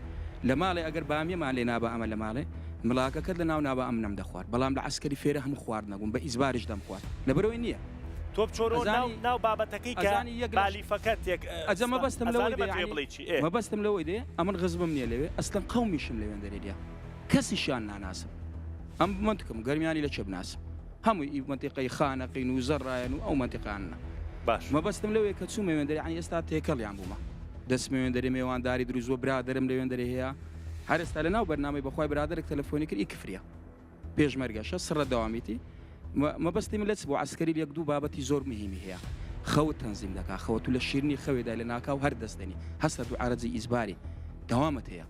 لە ماڵێ ئەگەر بامیەمان لێ نابە ئەمە لە ماڵێ مڵاکەکەت لە ناو نابە ئەم نەم دەخوارد بەڵام لە عسکەری فێرە هەموو خوارد نەبووم بە ئیزبارش دەم خوارد لەبەرەوەی نییە تۆ بچۆرۆ ناو بابەتەکەی کە بالیفەکەت ئەجە مەبەستم لەوەی مەبەستم لەوەی دێ ئەمن غزبم نییە لەوێ ئەسڵەن قەومیشم لەوێن دەرێدیا کەسیشان ناناسم ئەم منتکم گەرمیانی لە چێ بناسم هەمووی منتیقەی خانەقین و زەڕایەن و ئەو منتیقانە باش مەبەستم لەوەیە کە چوو مێوێندەری عنی ئێستا تێکەڵیان بوومە دەست مێوێندەری میێوانداری دروزوە برادرم لەوێندەری هەیە هەر ئێستا لە ناو بەرنامەی بەخوای برادرێک تەلەفۆنی کرد ئیکفریە پێشمەرگەشە سڕە دەوامیتی مەبەستی من لەچ بۆ عسکەری یەک دوو بابەتی زۆر مهمی هەیە خەوت تەنزیم دەکا خەوت و لە شیرنی خەوێدا لە ناکاو هەر دەستێنی هەستە دوو عەرەجی ئیزباری دەوامت هەیە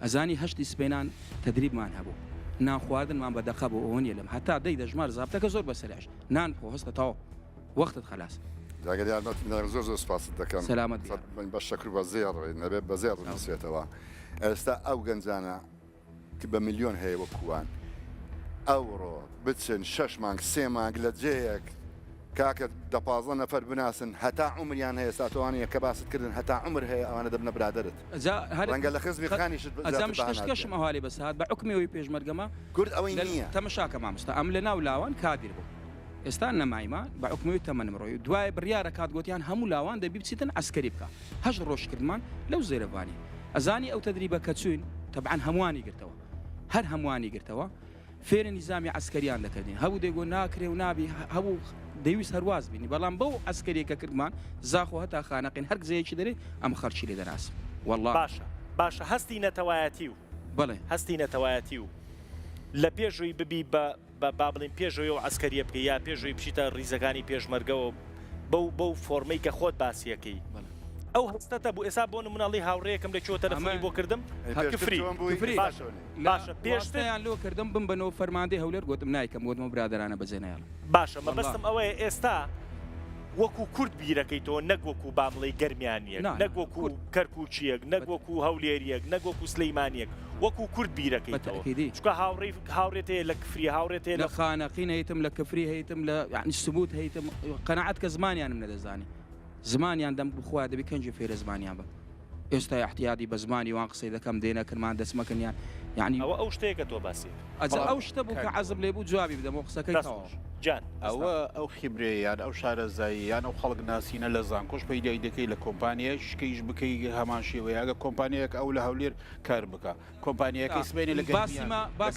ئەزانی هەشتی سپێنان تەدریبمان هەبوو نان خواردنمان بەدەقە بۆ ئەوە نیە لەم هەتا دەی دەژمار زابتەکە زۆر بەسەریاش نان خۆ هەستە تاوە وەختت خلاص جاگەر یارمەتی زۆر زۆر سپاست دەکەم سەلامەت بە شەکر بە زێڕ نەبێت بە زێڕ نووسێتەوە ئێستا ئەو گەنجانە کە بە میلیۆن هەیە وەکووان ئەوڕۆ بچن 6 مانگ 3 مانگ لە جێیەک کاکە 15 نەفەر بناسن هەتا عمریان هەیە ساتوانەیە کە باست کردن هەتا عمر هەیە ئەوانە دەبنە برادرت ڕەنگە لە خزمی خانیشت شتەکەشم ئەهالی بەسات بە حکمەوەی پێشمەرگەمە کورد ئەوەی نییە تەمەشاکە مامۆستا ئەم لە ناو لاوان کادیر بوو ئێستا نەمایمە بە حکمەوەی تەمەنمڕۆی دوای بڕیارە کاتگوتیان هەموو لاوان دەبی بچیتن ئەسکەری بکە هەشت ڕۆژکردمان لەو زێرەوانی ئەزانی ئەو تەدریبە کە چوین تەبعاً هەمووانی گرتەوە هەر هەمووانی گرتەوە فێرە نیزامی عسکەریان دەکردین هەبوو دەیگۆ ناکرێ و نابی هەبوو دەویست هەرواز بینی بەڵام بەو ئەسکەریەکە کردمان زاخۆ هەتا خانەقین هەر گزەیەکی دەرێ ئەمە خەرچی لێ دەناسم والله باشە هەستی نەتەوایەتی و بڵێ هەستی نەتەوایەتی و لە پێشووی ببی بە با بڵین پێشەوەی و عسکەریە بکە یا پێشووی بچیتە ڕیزەکانی پێشمەرگەوە بەو فۆرمەی کە خۆت باسیەکەی ئەو هەستەتە بوو ئێستا بۆ نمونەڵی هاوڕێیەکەم لە چۆ تەلەفۆنی بۆ کردم باشە پێشتیان لۆ کردم بم بنەوە فەرماندەی هەولێر گوتم نایکەم گوتمە برادرانە بەجێنایڵ باشە مەبەستم ئەوەیە ئێستا وەکو کورد بیرەکەیتەوە نەک وەکو بامڵی گەرمیانیەک نەک وەکو کەرکوچیەک نەک وەکو هەولێریەک نەک وەکو سلەیمانیەک وەکو کورد بیرەکەیتەوە چکە هاوڕێت هەیە لە کفری هاوڕێت هەیە لە خانەقین هەیتم لە کفری هەیتم لە یعنی سموت هەیتم قەنەعەت کە زمانیانم نەدەزانی زمانیان دەم بخوا دەبی کەنجی فێرە زمانیان بە ئێستا احتیادی بە زمانی وان قسەی دەکەم دێنەکردمان دەسمەکەنیان یعنی ئەو شتەیە کە تۆ باسی ئەو شتە بوو کە عەزم لێ بوو جوابی بدەمەوە قسەکەی جان ئەو خیبرەیان ئەو شارەزاییان ئەو خەڵک ناسینە لە زانکۆش پەیدای دەکەی لە کۆمپانیای شکەیش بکەی هەمان شێوەیە ئەگە کۆمپانیەک ئەو لە هەولێر کار بکە کۆمپانیەکەی سبێنێ لە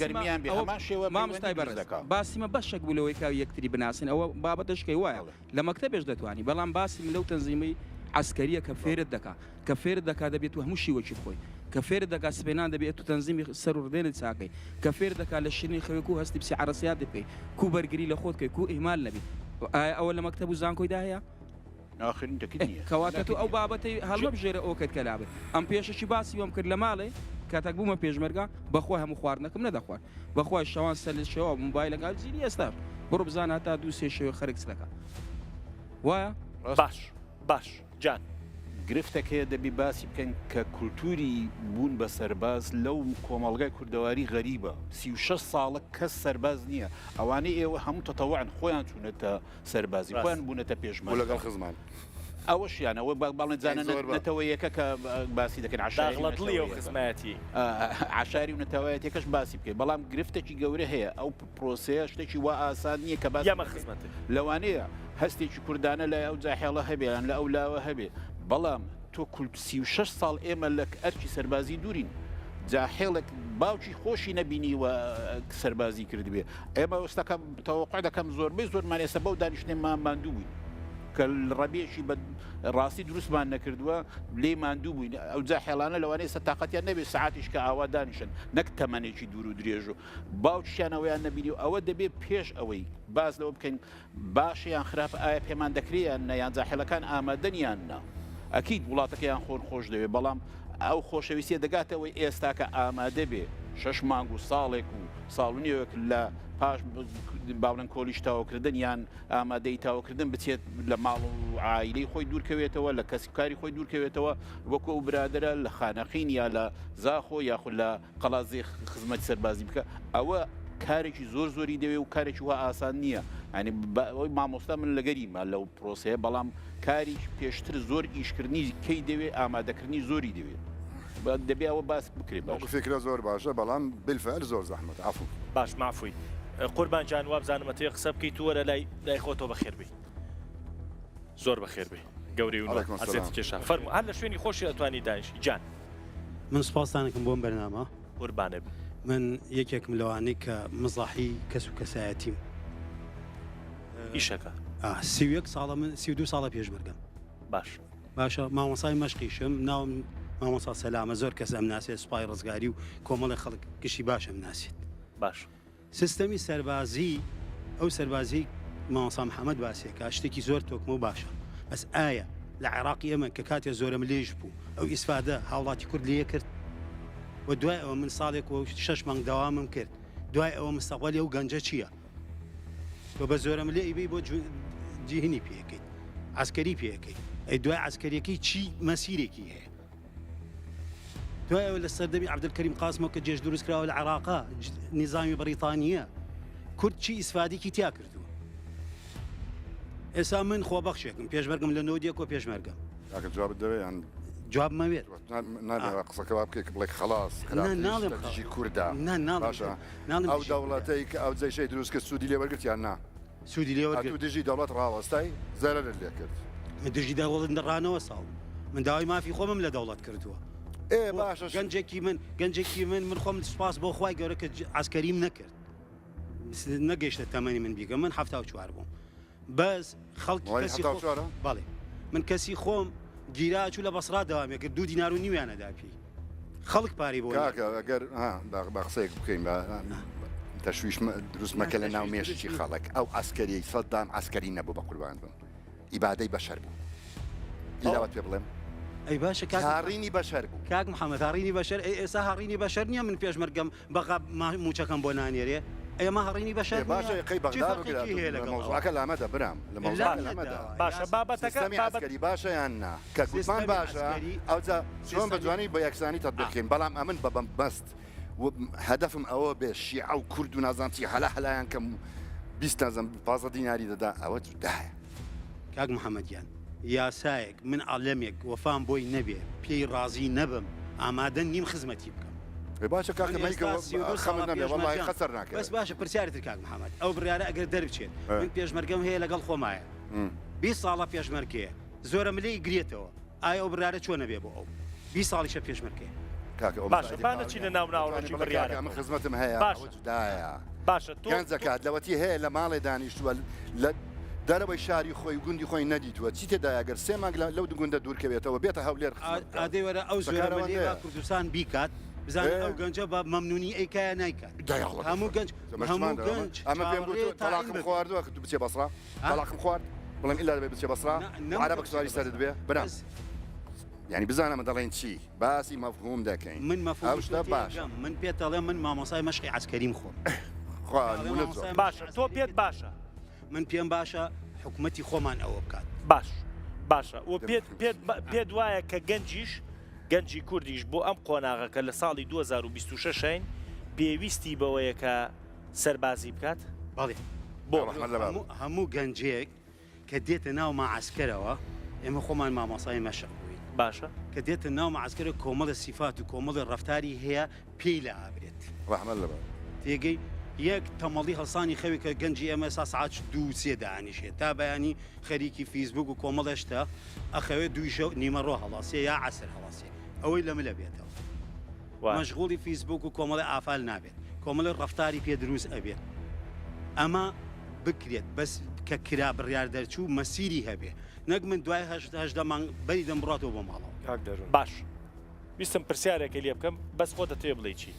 گەرمیان بێ هەمان شێوە مامۆستای بەڕێز باسیمە بەشێک بوو لەوەی کاو یەکتری بناسن ئەوە بابەتەشکەی وایە لە مەکتەبێش دەتوانی بەڵام باسیم لەو تەنزیمەی عسکەریە کە فێرت دەکا کە فێرت دەکا دەبێت و هەموو شیوەکی بخۆی کە فێرت دەکا سبێنان دەبێت و تەنزیمی سەر و ڕدێنت چاکەی کە فێر دەکا لە شیرنی خەوێک و هەستی پسی عەرەسیات دەکەی کو بەرگری لە خۆت کەی کو ئیمال نەبی ئەوە لە مەکتەب و زانکۆیدا هەیە ئاخرین دەکردنیە کەواتە تو ئەو بابەتەی هەڵمە بژێرە ئەوکەت کە لابێت ئەم پێشەشی باسی وەم کرد لە ماڵێ کاتێک بوومە پێشمەرگا بەخۆی هەموو خواردنەکەم نەدەخوارد بەخۆی شەوان سەر شێوە موبایل لەگەڵ زیری ئێستا بڕۆ بزان هەتا دوو سێ شێوە خەرکس دەکات وایە باش جان گرفتەکەیە دەبی باسی بکەن کە کولتوری بوون بە سەرباز لەو کۆمەڵگای کوردەواری غەریبە 36 ساڵە کەس سەرباز نییە ئەوانەی ئێوە هەموو تەتەوعن خۆیان چوونەتە سەربازی خۆیان بوونەتە پێشمەرگ لەگەڵ خزمان ئەوەشیانەوە باڵێنجانە نەتەوەیەکە کە باسی دەکەن داغڵەتڵی و خزمەتی عشاری و نەتەوەیەتێکەش باسی بکەیت بەڵام گرفتێکی گەورە هەیە ئەو پرۆسەیە شتێکی وا ئاسان نییە کە باسی یامە خزمەتە لەوانەیە هەستێکی کوردانە لە ئەو جاحێڵە هەبێیان لە ئەو لاوە هەبێ بەڵام تۆ 36 ساڵ ئێمە لە ئەرکی سەربازی دوورین جاحێڵێک باوکی خۆشی نەبینیوە سەربازی کردبێ ئێمە ئێستاکەم تەوەقع دەکەم زۆربەی زۆرمان ئێستا بەو دانیشتێمان ماندوو بووین کە ڕەبێشی بە ڕاستی دروستمان نەکردووە لێ ماندوو بووین ئەو جاحێڵانە لەوانەیە سەتاقەتیان نەبێت سعاتیش کە ئاوا دانیشن نەک تەمەنێکی دوور و درێژ و باوکیانەوەیان نەبینی و ئەوە دەبێت پێش ئەوەی باز لەوە بکەین باشیان خراپ ئایا پێمان دەکرێیان نەیان جاحێڵەکان ئامادەنیان نا ئەکیید وڵاتەکەیان خۆر خۆش دەوێت بەڵام ئەو خۆشەویستیە دەگاتەوەی ئێستا کە ئامادە بێ 6 مانگ و ساڵێک و ساڵونیەوەک لە پاش باڵن کۆلیش تاوەکردن یان ئامادەی تاوەکردن بچێت لە ماڵ و عائیلەی خۆی دوورکەوێتەوە لە کەسیکاری خۆی دوورکەوێتەوە وەکو ئەو برادرە لە خانەقین یا لە زاخۆ یاخود لە قەڵازی خزمەت سەربازی بکە ئەوە کارێکی زۆر زۆری دەوێت و کارێکی وا ئاسان نییە ینی ئەوی مامۆستا من لەگەریمە لەو پرۆسەیە بەڵام کاری پێشتر زۆر ئیشکردنی کەی دەوێت ئامادەکردنی زۆری دەوێت دەبێ ئەوە باس بکرێت فکرە زۆر باشە بەڵام بالفعل زۆر زەحمەت عفو باش معفوی قوربان جان وابزانمە تێ قسە بکەیت وەرە لای خۆتۆ بەخێر بی زۆر بەخێر بی گەوری و ئەزێت کێشە فەرمو هەر لە شوێنی خۆشی ئەتوانی دانیشی جان من سوپاسدانێکم بۆم بەرنامە قوربانە من یەکێکم لەوانەی کە مزاحی کەس و کەسایەتیم ئیشەکە 31 ساڵە من 32 ساڵە پێشمەرگەم باش باشە مامۆسای مەشقیشم ناوم مامۆسا سەلامە زۆر کەس ئەم ناسێت سوپای ڕزگاری و کۆمەڵی خەڵک گشتی باشم ناسێت باش سیستەمی سەربازی ئەو سەربازی مامۆسا محەممەد باسێکە شتێکی زۆر تۆکمە و باشە بەس ئایا لە عێراقی ئەمە کە کاتێ زۆرم لێژ بوو ئەو ئیسفادە هاوڵاتی کورد لێ کرد و دوای ئەوە من ساڵێک و 6 مانگ داوامم کرد دوای ئەوە مستەقبەلی ئەو گەنجە چییە تۆ بە زۆرم لێ ئیبی بۆ جیهنی پێەکەیت عسکەری پێەکەیت ئەی دوای عسکەریەکەی چی مەسیرێکی هەیە دوای ئەوە لە سەردەمی عەبدولکەریم قاسمەوە کە جێش دروست کراوە لە عێراقا نیزامی بەریتانیە کورد چی ئیسفادێکی تیا کردووە ئێستا من خۆبەخشێکم پێشمەرگم لە نۆدیەک و پێشمەرگەم تاکە جوابت دەوێت یان جواب مەوێت نابێت قسەکەوا بکەیت بڵێ خلاص خراپی کووردا باشە ئەو دەوڵەتەی کە ئەو جێشەی دروست کرد سوودی لێ وەرگرت یان نا سوودی لێ وەرگرت تو دژی دەوڵەت ڕاوەستای زەرەر لێ کرد دژی دەوڵەت دەڕانەوە ساڵ من داوای مافی خۆمم لە دەوڵەت کردووە باشە گەنجێکی من خۆم سپاس بۆ خوای گەورە کە عسکەریم نەکرد نەگەیشتە تەمەنی من بیگە من 74 بووم بەس خەڵکی کەسی بەڵێ من کەسی خۆم گیراچوو لە بەسڕا داوامێ کرد 2 دینار و نیویانە داپی خەڵک پاری بۆ ئەگەر بە قسەیەک بکەین تەشویش دروست مەکە لە ناو مێشتی خەڵک ئەو ئەسکەری سەددام ئەسکەری نەبوو بە قوربان بم ئیبادەی بەشەر بوو دیلاوەت پێ بڵێم ئەی باشە هاڕینی بەشەر بوو کاک محەممەد هاڕینی بەشەر ئێستا هاڕینی بەشەر نییە من پێشمەرگەم بەقا موچەکەم بۆ نانێرێ ئەمە هاڕینی بەشەر باشە قەی بەغداکە لامەدە برام لە باشە بابەتەکەی باشە یان نا کە گوتمان باشە ئەوجا چۆن بە جوانی بە یەکسانی تەطبیقین بەڵام ئەمن بە بەست هەدەفم ئەوە بێ شیعە و کورد و نازانتی هەلا هەلایان کەم 20 15 دیناری دەدا ئەوە جودایە کاک محەممەدیان یاسایەک من ئاڵەمێک وەفام بۆی نەبێ پێی ڕازی نەبم ئامادە نیم خزمەتی بکەم باشە کاکەمەی خەسەر ناکە بەس باشە پرسیارتر کاک محەممەد ئەو بڕیارە ئەگەر دەربچێت من پێشمەرگەم هەیە لەگەڵ خۆمایە 20 ساڵە پێشمەرگەیە زۆرم لێی گرێتەوە ئایا ئەو بڕیارە چۆنە بێ بۆ ئەو 20 ساڵیشە پێشمەرگەیە باشە بانەچی لە ناو ناوڕۆژی بڕیارە ئەمە خزمەتم هەیە جودایە باشە تۆ گەنجەکات لەوەتی هەیە لە ماڵێ دانیشتووە لە دەرەوەی شاری خۆی گوندی خۆی نەدیتووە چی تێدایەگەر 3 مانگ لەو دوگوندە دوورکەوێتەوە بێتە هەولێر ئادەی وەرە ئەو زۆرە کوردستان بیکات بزانێت ئەو گەنجە بە مەمنونی ئەیکایە نایکات هەموو گەنج ئەمە پێم گوت تەلاقم خواردووە تو بچێ بەسڕا تەلاقم خوارد بڵێم ئیلا دەبێت بچێ بەسڕا عەرەبە سواری سەرت بێ برام یعنی بزانم دەڵێن چی باسی مەفهوم دەکەین من مەفهوم باش من پێت دەڵێم من مامۆسای مەشقی عسکەریم خۆم باشە تۆ پێت باشە من پێم باشە حکوومەتی خۆمان ئەوە بکات باشە و پێت وایە کە گەنجی کوردیش بۆ ئەم قۆناغەکە لە ساڵی 2026 پێویستی بەوەیە کە سەربازی بکات بەڵێ بۆ هەموو گەنجێک کە دێتە ناو ماعسکەرەوە ئێمە خۆمان مامۆسای مەشق بووین باشە کە دێتە ناو معسکرە کۆمەڵە سیفات و کۆمەڵی ڕفتاری هەیە پێی لە ئابرێت ڕحمە لەبەر تێگەی یەک تەمەڵی هەڵسانی خەوی کە گەنجی ئێمە ساعت 2 دانیشێت تا بەیانی خەریکی فیسبوک و کۆمەڵشتا ئەخەوێت دویشە نیمە ڕۆ هەڵاسیە یا عسر هەڵاسیە ئەوەی لەمە لە بێتەوە مەشغوڵی فیسبوک و کۆمەڵی ئافال نابێت کۆمەڵی ڕفتاری پێ دروست ئەبێت ئەمە بکرێت بەس کە کرا بڕیار دەرچوو مەسیری هەبێ نەک من دوای هەشدە مانگ بەری دەمڕاتەوە بۆ ماڵەوە کاک دەژون باش ویستم پرسیارێکی لێ بکەم بەس خۆ دەتوێ بڵێ چی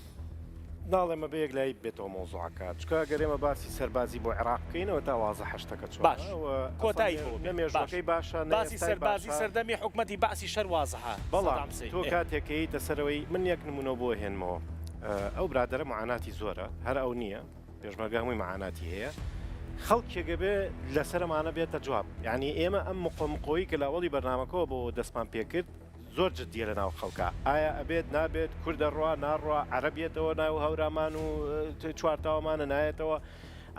ناڵێمە بەیەک لای بێتەوە مۆزوعەکە چکە گەرێمە باسی سەربازی بۆ عێراق بکەینەوە تا وازە هەشتەکە چۆن باش کۆتایی نەمێژەکەی باشە باسی سەربازی سەردەمی حکومەتی باسی شەر وازەها بەڵام تۆ کاتێکەی تەسەرەوەی من یەک نمونە بۆ هێنمەوە ئەو برادرە معاناتی زۆرە هەر ئەو نییە پێشمەرگە هەمووی معاناتی هەیە خەڵکێگە بێ لەسەرمانە بێتە جواب یعنی ئێمە ئەم مقۆمقۆیی کە لاوەڵی بەرنامەکەەوە بۆ دەستمان پێکرد زۆر جددیە لە ناو خەڵکە ئایا ئەبێت نابێت کوردە ڕوا ناڕوا عەرەبێتەوە ناو هەورامان و چوارتاوەمانە نایەتەوە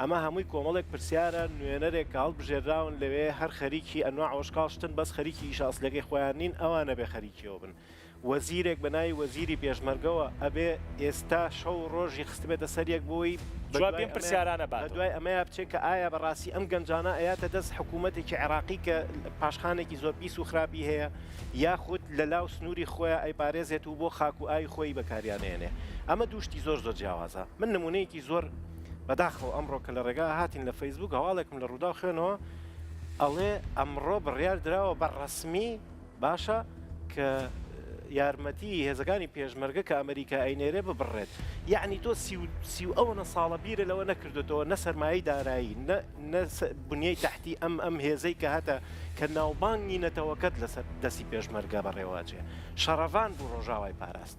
ئەمە هەمووی کۆمەڵێک پرسیارە نوێنەرێک کاڵ بژێراون لەوێ هەر خەریکی ئەنواع ئۆشکاڵشتن بەس خەریکی ئیش ئەسلەکەی خۆیان نین ئەوانە بێ خەریکیەوە بن وەزیرێک بەناوی وەزیری پێشمەرگەوە ئەبێ ئێستا شەو ڕۆژی خستبێتە سەرێک بۆی جواب پێم پرسیارانە بە دوای ئەمەیە بچێت کە ئایا بەڕاستی ئەم گەنجانە ئەیاتە دەست حکوومەتێکی عێراقی کە پاشخانێکی زۆر پیس و خراپی هەیە یاخود لە لاو سنووری خۆیان ئەیپارێزێت و بۆ خاک و ئای خۆی بەکاریانێنێ ئەمە دووشتی زۆر زۆر جیاوازە من نمونەیەکی زۆر بەداخەوە ئەمڕۆ کە لە ڕێگا هاتین لە فەیسبوک هەواڵێکم لە ڕوودا خوێنەوە ئەڵێ ئەمڕۆ بڕیار درراوە بە ڕسمی باشە کە یارمەتی هێزەکانی پێشمەرگە کە ئەمریکا ئەینێرێ ببڕێت یعنی تۆ سی و ئەوە ساڵە بیرە لەوە نەکردوێتەوە نە سەرمایی دارایی بنیەی تحتی ئەم هێزەی کە هاتە کە ناوبانگی نەتەوەکەت لەسەر دەستی پێشمەرگە بەڕێواجێ شەڕەوان بوو ڕۆژاوای پاراست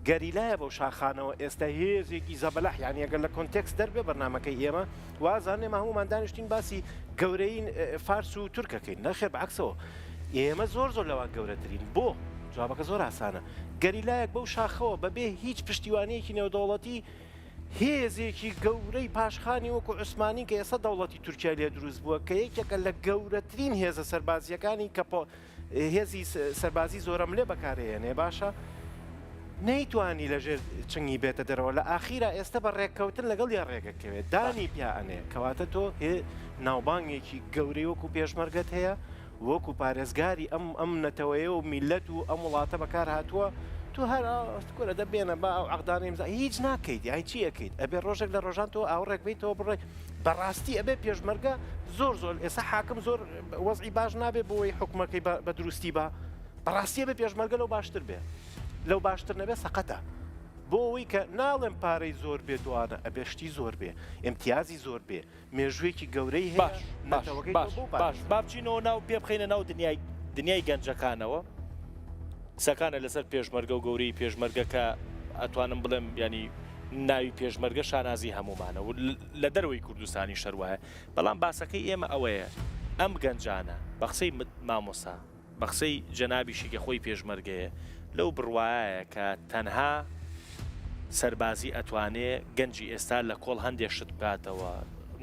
گەریلایە بەو شاخانەوە ئێستا هێزێکی زەبەلەح یعنی ئەگەر لە کۆنتێکس دەربێ بەرنمەکەی ئێمە وازانێمە هەمومان دانیشتین باسی گەورەین فارس و تورکەکەین نەخێر بەعکسەوە ئێمە زۆر لەوان گەورەترین بۆ جوابەکە زۆر ئاسانە گەریلایەک بەو شاخەوە بەبێ هیچ پشتیوانەیەکی نێودەوڵەتی هێزێکی گەورەی پاشخانی وەکو عوسمانی کە ئێستا دەوڵەتی تورکیا لێ دروست بووە کە یەکێکە لە گەورەترین هێزە سەربازیەکانی کە هێزی سەربازی زۆرەم لێ بەکارهێنێ باشە نەیتوانی لەژێر چنگی بێتە دەرەوە لە ئاخیرا ئێستا بە ڕێککەوتن لەگەڵ یا ڕێگەکەوێت دانی پیاانێ کەواتە تۆ ناوبانگێکی گەورەی وەکو پێشمەرگەت هەیە وەکو پارێزگاری ئەم نەتەوەیە و میلەت و ئەم وڵاتە بەکار هاتووە تو هەرکۆرە دەبێنە با ئەو عقدانیم هیچ ناکەیت یای چی ئەەکەیت ئەبێ ڕۆژێک لە ڕۆژان تۆ ئاوڕێک بیتەوە بڕێ بەڕاستی ئەبێ پێشمەرگە زۆر ئێستا حاکم زۆر وەزعی باش نابێ بۆی حکومەکەی بە دروستی بە بەڕاستی بێ پێشمەرگە لەو باشتر بێ لەو باشتر نەبێ سەقەتە بۆ ئەوەی کە ناڵێم پارەی زۆر بێ دوانە ئەبێشتی زۆر بێ ئیمتیازی زۆر بێ مێژوویەکی گەورەی باش بابچینەوە ناو پێ بخینە ناو دنیای گەنجەکانەوە سەکانە لەسەر پێشمەرگە و گەورەی پێشمەرگەکە ئەتوانم بڵێم ینی ناوی پێشمەرگە شانازی هەمومانە و لە دەروەی کوردستانی شەروایە بەڵام باسەکەی ئێمە ئەوەیە ئەم گەنجانە بە قسەی مامۆسا بە قسەی جەنابیشی کە خۆی پێشمەرگەیە لەو بڕواایە کە تەنها سەربازی ئەتوانێ گەنجی ئێستا لە کۆڵ هەندێک شت بکاتەوە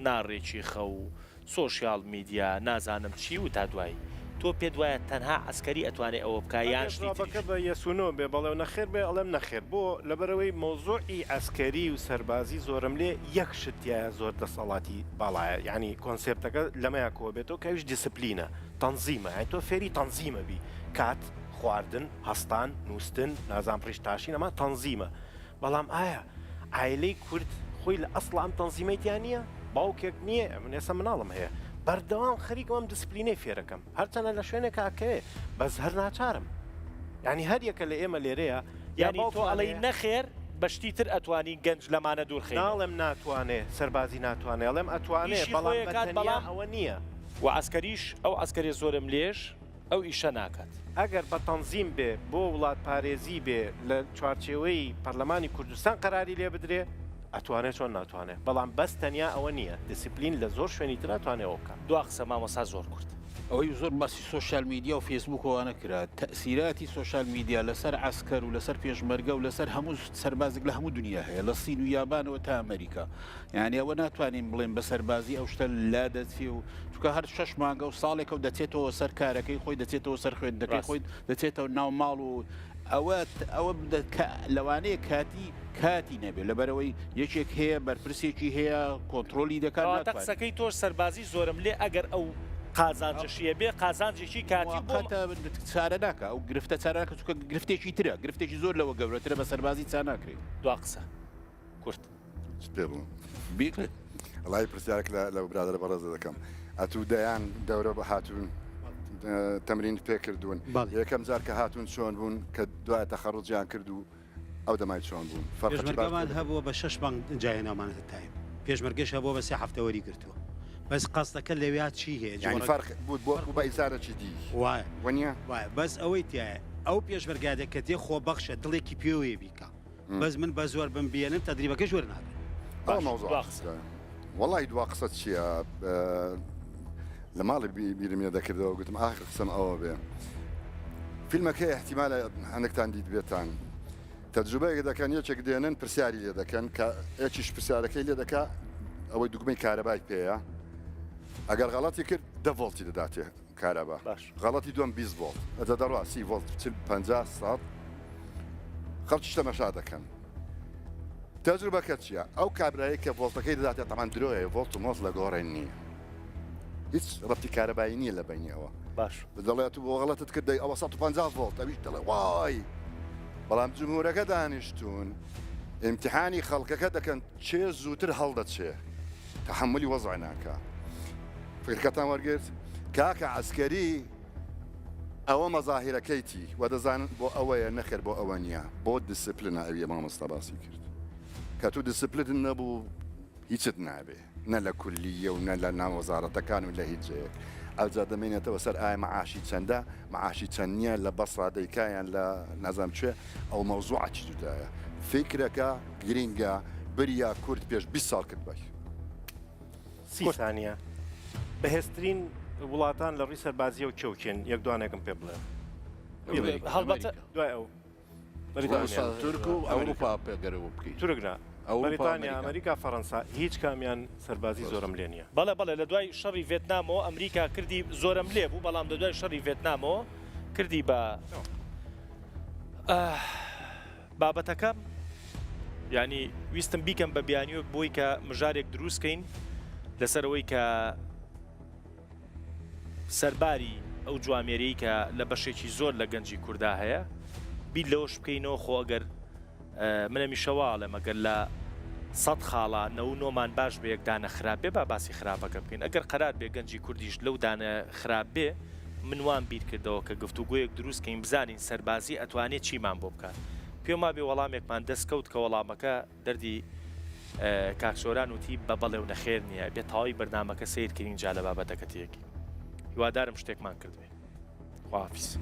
ناڕێکی خە و سۆشیال میدیا نازانم چی و تا دوایی تۆ پێ دوایە تەنها ئەسکەری ئەتوانێت ئەوە بکە یان شتێکەکە بە یەسونۆ بێ بەڵێ نەخێر بێ ئەڵێم نەخێر بۆ لەبەرەوەی مۆزوعی ئەسکەری و سەربازی زۆرم لێ یەک شتیایە زۆر دەسەڵاتی باڵایە یعنی کۆنسپتەکە لەمەیە کۆ بێتەوە کەویش دیسپلینە تەنزیمە تۆ فێری تەنزیمە بی کات خواردن هەستان نووسن نازان پڕیشتاشین ئەمە تەنزیمە بەڵام ئایا ئایلەی کورد خۆی لە ئەسڵ ئەم تەنزیمەیتیان نییە باوکێک نییە من ێستا مناڵم هەیە بەردەوام خەریکم ئەم دیسپلینەی فێرەکەم هەرچەنە لە شوێنێک کاکەوێ بەس هەر ناچارم ینی هەر یەکە لە ئێمە لێرەیە یانی تۆ ئەڵەی نەخێر بەشتی تر ئەتوانی گەنج لەمانە دوورخێ ناڵێم ناتوانێ سەربازی ناتوانێ ئەڵێم ئەتوانێ بەڵام ئەوە نییە و ئەسکەریش ئەو ئەسکەری زۆرم لێش ئەو ئیشە ناکات ئەگەر بە تەنزیم بێ بۆ وڵات پارێزی بێ لە چوارچێوەی پەرلەمانی کوردستان قەراری لێ بدرێ ئەتوانێت چۆن ناتوانێت بەڵام بەس تەنیا ئەوە نییە دیسپلین لە زۆر شوێنی تر ناتوانێت ئەوکە دو قسە مامۆسا زۆر کورت ئەوەی زۆر باسی سوۆشال میدیا و فێسبووکەوانە کرا تەسیراتی سوۆشال میدیا لەسەر عسکەر و لەسەر پێشمەرگە و لەسەر هەموو سەربازێک لە هەموو دنیا هەیە لە سین و یابانەوە تا ئەمریکا یعنی ئەوە ناتوانین بڵێن بە سەربازی ئەو شتە لا دەچێ و چونکە هەر 6 مانگە و ساڵێکە و دەچێتەوە سەر کارەکەی خۆی دەچێتەوە سەر خوێندەکەی خۆی دەچێتەوە ناو ماڵ و ئەوە لەوانەیە کاتی نەبێت لەبەرەوەی یەکێک هەیە بەرپرسێکی هەیە کۆنتترۆلی دەکات قسەکەی تۆش سەربازی زۆرم لێ ئەگەر ئەو قازانجشیە بێ قازانجێکی کاتی چارە ناکە ئەو گرفتە چارەکە چونکە گرفتێکی ترە گرفتێکی زۆر لەوە گەورەترە بە سەربازی چا ناکرێت دوا قسە کورت پێ بوو بیکرێت وڵی پرسیارێک لە برادرە بەڕێزە دەکەم ئەتوو دەیان دەورە بە هاتوون تەمرین پێ کردوون یەکەم جار کە هاتوون چۆن بوون کە دوای تەخەڕوجیان کرد و ئەو دەمای چۆن بوون پێشمەرگەمان هەبووە بە 6 بانگ جایهێنامانەتە تایم پێشمەرگەش هەبووە بە 3 هەفتەوەری گرتووە بەس قەستەکە لەوێات چی هەیە ینی فەرق بود بۆ بە ئیزارەکی دی وایە وەنیە وایە بەس ئەوەی تایە ئەو پێشمەرگادە کە تێ خۆ بەخشە دڵێکی پێوەیە بیکە بەس من بە زۆر بم بێنم تەدریبەکە ژوەر ناکەم وەڵی دوا قسە چییە لە ماڵی بیرمێ دەکردەوە گوتم ئاخر قسەم ئەوە بێ فیلمەکە احتیمالە هەندێکتان دیت بێتان تەجروبەیەک دەکەن یەکێک دێنن پرسیاری لێ دەکەن کە یەکیش پرسیارەکەی لێ دەکا ئەوەی دوگمەی کارەبای پێەیە ئەگەر غەڵەتی کرد 10 ڤۆڵتی دەداتێ کارەبا غەڵەتی دوم 20 ڤۆڵت ئەدە دەڕوا 30 ڤۆڵت 50 ساڵ خەڵکی تەمەشا دەکەن تەجروبەکە چییە ئەو کابرایی کە ڤۆڵتەکەی دەداتێت تەمان درۆیە ڤۆڵت و مۆز لە گۆڕێن نییە هیچ ڕەتی کارەبایی نییە لە بینیەوە باش دەڵێت بۆ غەڵەتت کردی ئەوە 150 ڤۆڵت ئەویش دەڵێ وای بەڵام جمهورەکە دانیشتون امتحانی خەڵکەکە دەکەن چێ زووتر هەڵدەچێ تحملی وەزع ناکە فکرکەتان وەرگرت کاکە عسکەری ئەوە مەزاهیرەکەیتی و دەزانن بۆ ئەوەیە نەخێر بۆ ئەوە نییە بۆ دیسپلینە ئەویە مامۆستا باسی کرد کە تو دیسپلین نەبوو هیچت نابێ نە لە کولیە و نە لە ناوەزارەتەکان و لە هیچ جەیەک ئەوجا دەمێنێتەوە سەر ئایا مەعاشی چەندە مەعاشی چەند نییە لە بەسڕا دەیکایان لە نازام کوێ ئەو مەوزوعی جودایە فکرەکە گرینگە بریا کورد پێش 20 ساڵ کرد بای 30 ثانیە بەهێزترین وڵاتان لە ڕووی سەربازیە و کێوکێن یەک دوانێکم پێ بڵێ هەڵبەتە دوای ئەو تورک و ئەوروپا پێگەرەوە بکەیت تورکنا بەریتانیا ئەمریکا فەڕەنسا هیچ کامیان سەربازی زۆرم لێ نییە بەڵێ لە دوای شەڕی ڤێتنامەوە ئەمریکا کردی زۆرم لێ بوو بەڵام لە دوای شەڕی ڤێتنامەوە کردی بە بابەتەکەم ینی ویستم بیکەم بە بیانیوە بۆی کە مژارێک دروستکەین لەسەرەوەی کە سەرباری ئەو جوامێرەی کە لە بەشێکی زۆر لە گەنجی کووردا هەیە بیر لەوەش بکەینەوە خۆ ئەگەر منەمی شەواڵێم ئەگەر لە 100 خاڵە نەومان باش بە یەکدانە خراپ بێ با باسی خراپەکە بکەین ئەگەر قەرار بێ گەنجی کوردیش لەو دانە خراپ بێ منوان بیر کردەوە کە گفتوگویەک دروستکەین بزانین سەربازی ئەتوانێت چیمان بۆ بکات پێما بێ وەڵامێکمان دەستکەوت کە وەڵامەکە دەردی کاکسۆران وتی بە بەڵێ و نەخێر نییە بێت تەواوی بەرنامەکە سیرکردین جا لە بابەتەکە تێکی هیوادارم شتێکمان کردوێ خواحافیز